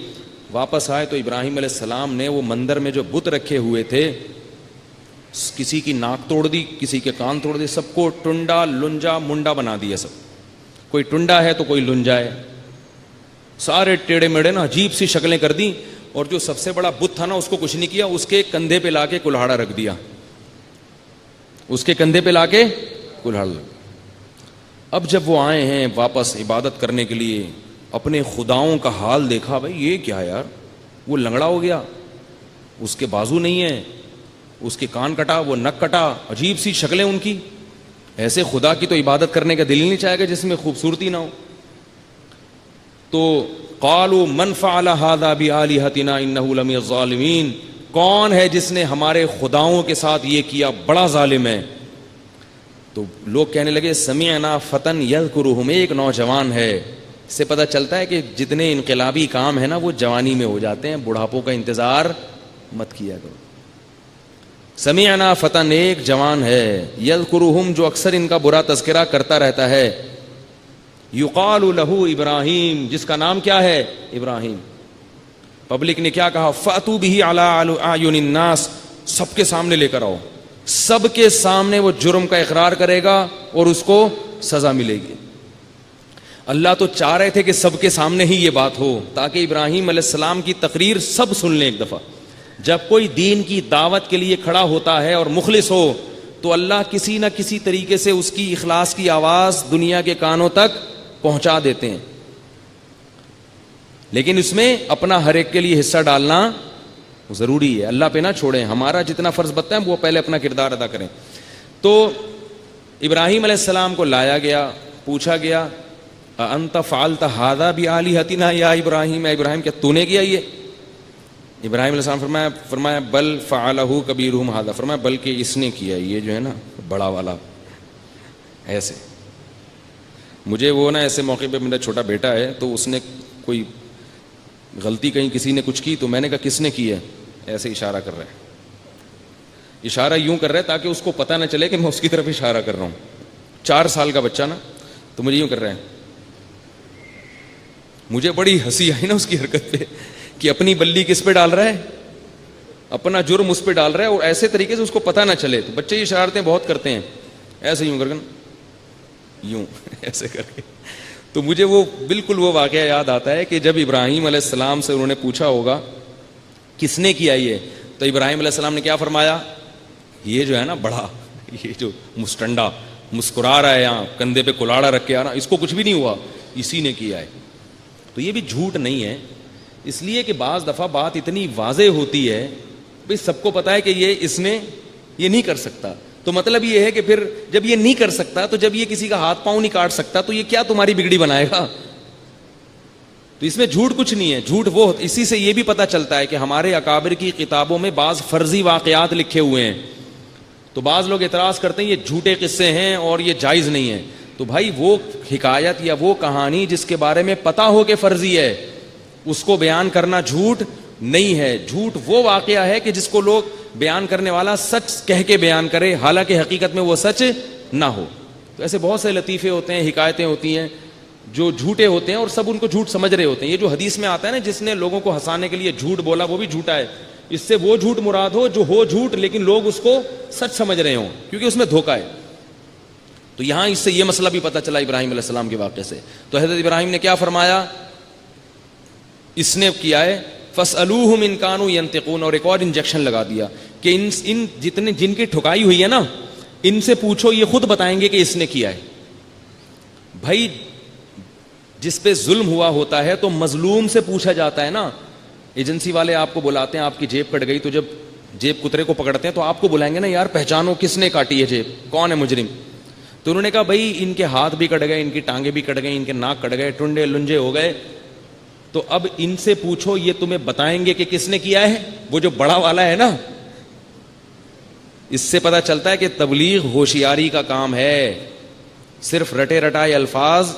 واپس آئے تو ابراہیم علیہ السلام نے وہ مندر میں جو بت رکھے ہوئے تھے, کسی کی ناک توڑ دی, کسی کے کان توڑ دی, سب کو ٹنڈا لنجا منڈا بنا دیا. سب کوئی ٹنڈا ہے تو کوئی لنجا ہے, سارے ٹیڑے میڑے نا عجیب سی شکلیں کر دی. اور جو سب سے بڑا بت تھا نا اس کو کچھ نہیں کیا, اس کے کندھے پہ لا کے کلہاڑا رکھ دیا, اس کے کندھے پہ لا کے کلہاڑا. اب جب وہ آئے ہیں واپس عبادت کرنے کے لیے, اپنے خداؤں کا حال دیکھا, بھائی یہ کیا یار, وہ لنگڑا ہو گیا, اس کے بازو نہیں ہے, اس کے کان کٹا, وہ نک کٹا, عجیب سی شکلیں ان کی. ایسے خدا کی تو عبادت کرنے کا دل ہی نہیں چاہے گا جس میں خوبصورتی نہ ہو. تو قالوا من فعل هذا بآلهتنا انه لمن الظالمین, کون ہے جس نے ہمارے خداؤں کے ساتھ یہ کیا, بڑا ظالم ہے. تو لوگ کہنے لگے سمعنا فتى یذکرہم, ایک نوجوان ہے. اس سے پتہ چلتا ہے کہ جتنے انقلابی کام ہے نا وہ جوانی میں ہو جاتے ہیں, بڑھاپوں کا انتظار مت کیا کرو. سمعنا فتى, ایک جوان ہے, یذکرہم, جو اکثر ان کا برا تذکرہ کرتا رہتا ہے, یقال له ابراہیم, جس کا نام کیا ہے, ابراہیم. پبلک نے کیا کہا, فاتوا به علی اعین الناس, سب کے سامنے لے کر آؤ, سب کے سامنے وہ جرم کا اقرار کرے گا اور اس کو سزا ملے گی. اللہ تو چاہ رہے تھے کہ سب کے سامنے ہی یہ بات ہو, تاکہ ابراہیم علیہ السلام کی تقریر سب سن لیں ایک دفعہ. جب کوئی دین کی دعوت کے لیے کھڑا ہوتا ہے اور مخلص ہو تو اللہ کسی نہ کسی طریقے سے اس کی اخلاص کی آواز دنیا کے کانوں تک پہنچا دیتے ہیں. لیکن اس میں اپنا ہر ایک کے لیے حصہ ڈالنا ضروری ہے, اللہ پہ نہ چھوڑیں, ہمارا جتنا فرض بنتا ہے وہ پہلے اپنا کردار ادا کریں. تو ابراہیم علیہ السلام کو لایا گیا, پوچھا گیا انت فعلت هذا بآلهتنا یا ابراہیم, اے ابراہیم کیا تو نے کیا یہ؟ ابراہیم علیہ السلام فرمایا بل فعلہ کبیرہم ھذا, فرمایا بلکہ اس نے کیا, یہ جو ہے نا بڑا والا. ایسے مجھے وہ نا ایسے موقع پہ, میرا چھوٹا بیٹا ہے تو اس نے کوئی غلطی کہیں کسی نے کچھ کی تو میں نے کہا کس نے کی ہے, ایسے اشارہ کر رہا ہے, اشارہ یوں کر رہا ہے تاکہ اس کو پتہ نہ چلے کہ میں اس کی طرف اشارہ کر رہا ہوں. 4 سال کا بچہ نا, تو مجھے یوں کر رہا ہے. مجھے بڑی ہنسی آئی نا اس کی حرکت پہ کہ اپنی بلی کس پہ ڈال رہا ہے, اپنا جرم اس پہ ڈال رہا ہے, اور ایسے طریقے سے اس کو پتہ نہ چلے. تو بچے اشارتیں بہت کرتے ہیں, ایسے یوں کر کے, یوں ایسے کر کے. تو مجھے وہ بالکل وہ واقعہ یاد آتا ہے کہ جب ابراہیم علیہ السلام سے انہوں نے پوچھا ہوگا کس نے کیا یہ, تو ابراہیم علیہ السلام نے کیا فرمایا, یہ جو ہے نا بڑا, یہ جو مسٹنڈا مسکرا رہا ہے یہاں کندھے پہ کلاڑا رکھ کے آ رہا, اس کو کچھ بھی نہیں ہوا, اسی نے کیا ہے. تو یہ بھی جھوٹ نہیں ہے, اس لیے کہ بعض دفعہ بات اتنی واضح ہوتی ہے, بھئی سب کو پتا ہے کہ یہ اس نے یہ نہیں کر سکتا. تو مطلب یہ ہے کہ پھر جب یہ نہیں کر سکتا, تو جب یہ کسی کا ہاتھ پاؤں نہیں کاٹ سکتا, تو یہ کیا تمہاری بگڑی بنائے گا. تو اس میں جھوٹ کچھ نہیں ہے. جھوٹ وہ, اسی سے یہ بھی پتہ چلتا ہے کہ ہمارے اکابر کی کتابوں میں بعض فرضی واقعات لکھے ہوئے ہیں. تو بعض لوگ اعتراض کرتے ہیں یہ جھوٹے قصے ہیں اور یہ جائز نہیں ہے. تو بھائی وہ حکایت یا وہ کہانی جس کے بارے میں پتہ ہو کہ فرضی ہے, اس کو بیان کرنا جھوٹ نہیں ہے. جھوٹ وہ واقعہ ہے کہ جس کو لوگ بیان کرنے والا سچ کہہ کے بیان کرے, حالانکہ حقیقت میں وہ سچ نہ ہو. تو ایسے بہت سے لطیفے ہوتے ہیں, حکایتیں ہوتی ہیں جو جھوٹے ہوتے ہیں اور سب ان کو جھوٹ سمجھ رہے ہوتے ہیں. یہ جو حدیث میں آتا ہے نا, جس نے لوگوں کو ہنسانے کے لیے جھوٹ بولا وہ بھی جھوٹا ہے. اس سے وہ جھوٹ مراد ہو جو ہو جھوٹ لیکن لوگ اس کو سچ سمجھ رہے ہوں, کیونکہ اس میں دھوکہ ہے. تو یہاں اس سے یہ مسئلہ بھی پتہ چلا ابراہیم علیہ السلام کے واقعے سے. تو حضرت ابراہیم نے کیا فرمایا, اس نے کیا ہے فَاسْأَلُوهُمْ إِنْ كَانُوا يَنْطِقُونَ, اور ایک اور انجیکشن لگا دیا کہ ان جتنے جن کی ٹھکائی ہوئی ہے نا, ان سے پوچھو, یہ خود بتائیں گے کہ اس نے کیا ہے. بھائی جس پہ ظلم ہوا ہوتا ہے تو مظلوم سے پوچھا جاتا ہے نا. ایجنسی والے آپ کو بلاتے ہیں, آپ کی جیب کٹ گئی, تو جب جیب کترے کو پکڑتے ہیں تو آپ کو بلائیں گے نا, یار پہچانو کس نے کاٹی ہے جیب, کون ہے مجرم. تو انہوں نے کہا بھائی ان کے ہاتھ بھی کٹ گئے, ان کی ٹانگیں بھی کٹ گئی, ان کے ناک کٹ گئے, ٹنڈے لنجے ہو گئے, تو اب ان سے پوچھو, یہ تمہیں بتائیں گے کہ کس نے کیا ہے. وہ جو بڑا والا ہے نا, اس سے پتہ چلتا ہے کہ تبلیغ ہوشیاری کا کام ہے, صرف رٹے رٹائے الفاظ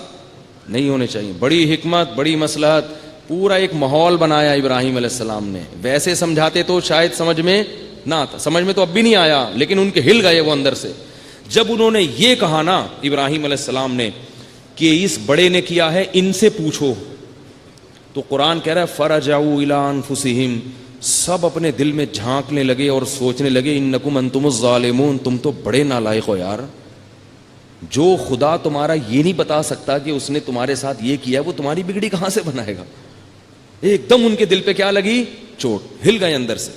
نہیں ہونے چاہیے. بڑی حکمت, بڑی مصلحت, پورا ایک ماحول بنایا ابراہیم علیہ السلام نے. ویسے سمجھاتے تو شاید سمجھ میں نہ آتا, سمجھ میں تو اب بھی نہیں آیا, لیکن ان کے ہل گئے وہ اندر سے. جب انہوں نے یہ کہا نا ابراہیم علیہ السلام نے کہ اس بڑے نے کیا ہے, ان سے پوچھو, تو قرآن کہہ رہا ہے فَرَجَعُوا إِلَىٰ أَنفُسِهِمْ, سب اپنے دل میں جھانکنے لگے اور سوچنے لگے اِنَّكُمْ أَنْتُمُ الظَّالِمُونَ, تم تو بڑے نالائق ہو یار. جو خدا تمہارا یہ نہیں بتا سکتا کہ اس نے تمہارے ساتھ یہ کیا, وہ تمہاری بگڑی کہاں سے بنائے گا. ایک دم ان کے دل پہ کیا لگی, چوٹ, ہل گئے اندر سے.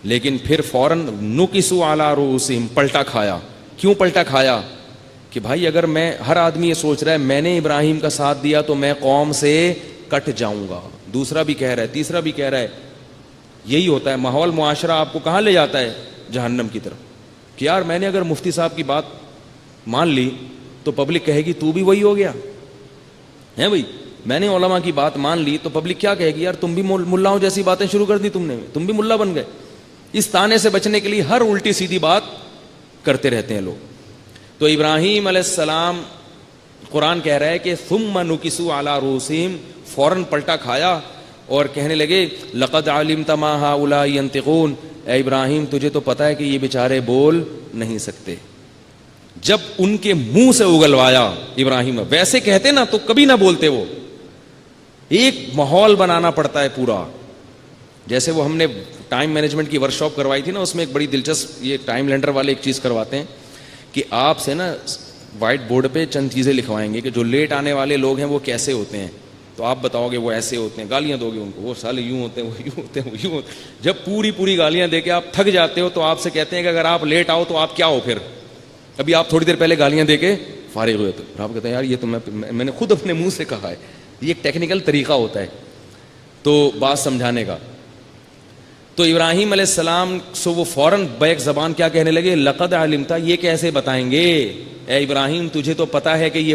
لیکن پھر فوراً نُكِسُوا عَلَىٰ رُؤُوسِهِمْ, پلٹا کھایا. کیوں پلٹا کھایا, کہ بھائی اگر میں, ہر آدمی یہ سوچ رہا ہے میں نے ابراہیم کا ساتھ دیا تو میں قوم سے کٹ جاؤں گا. دوسرا بھی کہہ رہا ہے, تیسرا بھی کہہ رہا ہے. یہی ہوتا ہے ماحول, معاشرہ آپ کو کہاں لے جاتا ہے, جہنم کی طرف. کہ یار میں نے اگر مفتی صاحب کی بات مان لی تو پبلک کہے گی تو بھی وہی ہو گیا ہے. بھائی میں نے علماء کی بات مان لی تو پبلک کیا کہے گی, یار تم بھی ملاؤں جیسی باتیں شروع کر دی تم نے, تم بھی ملا بن گئے. اس طانے سے بچنے کے لیے ہر الٹی سیدھی بات کرتے رہتے ہیں لوگ. تو ابراہیم علیہ السلام, قرآن کہہ رہا ہے کہ ثم نکسوا علی رؤوسہم, فوراً پلٹا کھایا اور کہنے لگے لقد علمت ما ہؤلاء ينطقون, اے ابراہیم تجھے تو پتہ ہے کہ یہ بیچارے بول نہیں سکتے. جب ان کے منہ سے اگلوایا ابراہیم, ویسے کہتے نا تو کبھی نہ بولتے. وہ ایک ماحول بنانا پڑتا ہے پورا. جیسے وہ ہم نے ٹائم مینجمنٹ کی ورکشاپ کروائی تھی نا, اس میں ایک بڑی دلچسپ, یہ ٹائم لینڈر والے ایک چیز کرواتے ہیں کہ آپ سے نا وائٹ بورڈ پہ چند چیزیں لکھوائیں گے کہ جو لیٹ آنے والے لوگ ہیں وہ کیسے ہوتے ہیں. تو آپ بتاؤ گے وہ ایسے ہوتے ہیں, گالیاں دو گے ان کو, وہ سالے یوں ہوتے ہیں, وہ یوں ہوتے ہیں, وہ یوں ہوتے ہیں. جب پوری گالیاں دے کے آپ تھک جاتے ہو تو آپ سے کہتے ہیں کہ اگر آپ لیٹ آؤ تو آپ کیا ہو. پھر ابھی آپ تھوڑی دیر پہلے گالیاں دے کے فارغ ہوئے تو آپ کہتے ہیں یار یہ تو میں نے خود اپنے منہ سے کہا ہے. یہ ایک ٹیکنیکل طریقہ ہوتا ہے تو بات سمجھانے کا. تو ابراہیم علیہ السلام سو وہ فوراً بیک زبان کیا کہنے لگے, لقد علمتا, یہ کیسے بتائیں گے, اے ابراہیم تجھے تو پتا ہے کہ یہ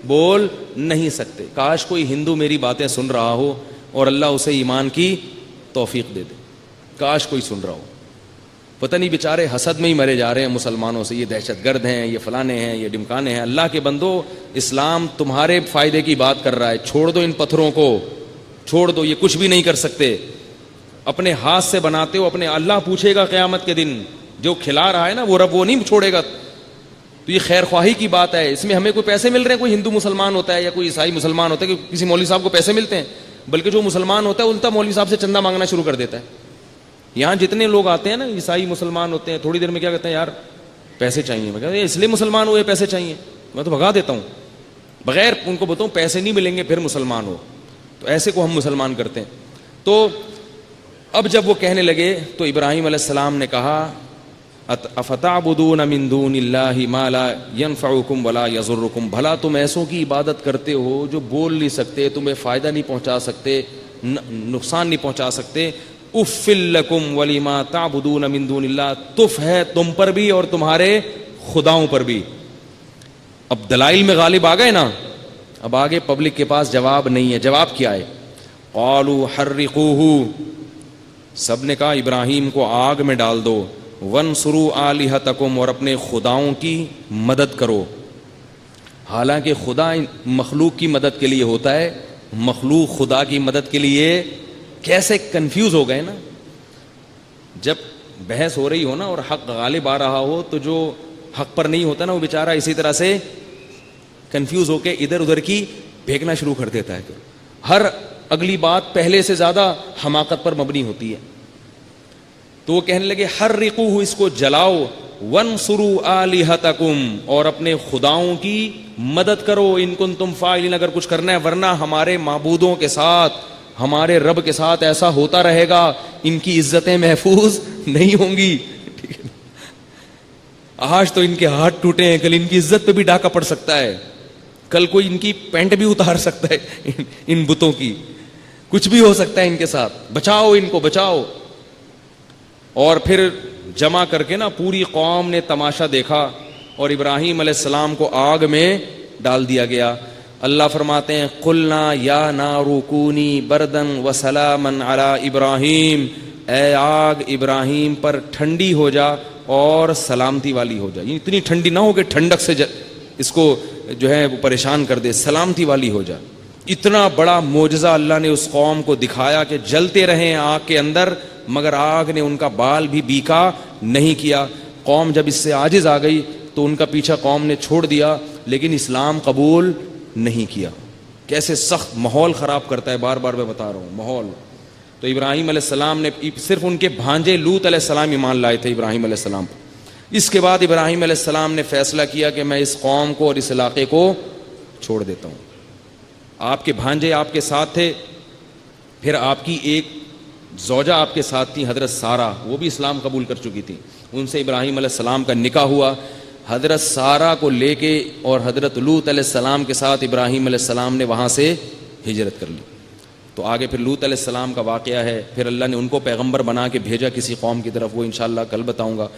بول نہیں سکتے. کاش کوئی ہندو میری باتیں سن رہا ہو اور اللہ اسے ایمان کی توفیق دے دے. کاش کوئی سن رہا ہو. پتہ نہیں بیچارے حسد میں ہی مرے جا رہے ہیں مسلمانوں سے, یہ دہشت گرد ہیں, یہ فلانے ہیں, یہ ڈمکانے ہیں. اللہ کے بندو, اسلام تمہارے فائدے کی بات کر رہا ہے. چھوڑ دو ان پتھروں کو, چھوڑ دو, یہ کچھ بھی نہیں کر سکتے. اپنے ہاتھ سے بناتے ہو، اپنے اللہ پوچھے گا قیامت کے دن، جو کھلا رہا ہے نا وہ رب وہ نہیں چھوڑے گا. تو یہ خیر خواہی کی بات ہے. اس میں ہمیں کوئی پیسے مل رہے ہیں، کوئی ہندو مسلمان ہوتا ہے یا کوئی عیسائی مسلمان ہوتا ہے کہ کسی مولوی صاحب کو پیسے ملتے ہیں، بلکہ جو مسلمان ہوتا ہے الٹا مولوی صاحب سے چندہ مانگنا شروع کر دیتا ہے. یہاں جتنے لوگ آتے ہیں نا عیسائی مسلمان ہوتے ہیں، تھوڑی دیر میں کیا کہتے ہیں، یار پیسے چاہیے. میں کہتا ہوں اس لیے مسلمان ہوئے پیسے چاہیے، میں تو بھگا دیتا ہوں بغیر ان کو بتاؤں پیسے نہیں ملیں گے پھر مسلمان ہو. تو ایسے کو ہم مسلمان کرتے ہیں. تو اب جب وہ کہنے لگے تو ابراہیم علیہ السلام نے کہا افتعبدون من دون اللہ ما لا ينفعکم ولا یضرکم، بھلا تم ایسوں کی عبادت کرتے ہو جو بول نہیں سکتے، تمہیں فائدہ نہیں پہنچا سکتے، نقصان نہیں پہنچا سکتے. اف لکم ولما تعبدون من دون اللہ، تف ہے تم پر بھی اور تمہارے خداؤں پر بھی. اب دلائل میں غالب آ گئے نا، اب آگے پبلک کے پاس جواب نہیں ہے. جواب کیا ہے؟ قالوا حرقوہ، سب نے کہا ابراہیم کو آگ میں ڈال دو. وانصروا آلہتکم، اور اپنے خداؤں کی مدد کرو. حالانکہ خدا مخلوق کی مدد کے لیے ہوتا ہے، مخلوق خدا کی مدد کے لیے کیسے کنفیوز ہو گئے نا. جب بحث ہو رہی ہو نا اور حق غالب آ رہا ہو تو جو حق پر نہیں ہوتا نا وہ بیچارہ اسی طرح سے کنفیوز ہو کے ادھر ادھر کی پھینکنا شروع کر دیتا ہے. ہر اگلی بات پہلے سے زیادہ حماقت پر مبنی ہوتی ہے. تو وہ کہنے لگے حرقوہ، اس کو جلاؤ. وانصروا آلہتکم، اور اپنے خداؤں کی مدد کرو. ان کنتم فاعلین، اگر کچھ کرنا ہے، ورنہ ہمارے معبودوں کے ساتھ، ہمارے رب کے ساتھ ایسا ہوتا رہے گا، ان کی عزتیں محفوظ نہیں ہوں گی. آج تو ان کے ہاتھ ٹوٹے ہیں، کل ان کی عزت پہ بھی ڈاکہ پڑ سکتا ہے، کل کوئی ان کی پینٹ بھی اتار سکتا ہے ان بتوں کی، کچھ بھی ہو سکتا ہے ان کے ساتھ. بچاؤ ان کو، بچاؤ. اور پھر جمع کر کے نا پوری قوم نے تماشا دیکھا اور ابراہیم علیہ السلام کو آگ میں ڈال دیا گیا. اللہ فرماتے ہیں قلنا یا نار کونی بردن وسلاما علی ابراہیم، اے آگ ابراہیم پر ٹھنڈی ہو جا اور سلامتی والی ہو جا. اتنی ٹھنڈی نہ ہو کہ ٹھنڈک سے اس کو جو ہے وہ پریشان کر دے، سلامتی والی ہو جا. اتنا بڑا معجزہ اللہ نے اس قوم کو دکھایا کہ جلتے رہے آگ کے اندر مگر آگ نے ان کا بال بھی بیکا نہیں کیا. قوم جب اس سے عاجز آ گئی تو ان کا پیچھا قوم نے چھوڑ دیا، لیکن اسلام قبول نہیں کیا. کیسے سخت ماحول خراب کرتا ہے، بار بار میں بتا رہا ہوں ماحول. تو ابراہیم علیہ السلام نے صرف ان کے بھانجے لوط علیہ السلام ایمان لائے تھے ابراہیم علیہ السلام. اس کے بعد ابراہیم علیہ السلام نے فیصلہ کیا کہ میں اس قوم کو اور اس علاقے کو چھوڑ دیتا ہوں. آپ کے بھانجے آپ کے ساتھ تھے، پھر آپ کی ایک زوجہ آپ کے ساتھ تھی حضرت سارہ، وہ بھی اسلام قبول کر چکی تھی. ان سے ابراہیم علیہ السلام کا نکاح ہوا. حضرت سارہ کو لے کے اور حضرت لوط علیہ السلام کے ساتھ ابراہیم علیہ السلام نے وہاں سے ہجرت کر لی. تو آگے پھر لوط علیہ السلام کا واقعہ ہے. پھر اللہ نے ان کو پیغمبر بنا کے بھیجا کسی قوم کی طرف، وہ انشاءاللہ کل بتاؤں گا.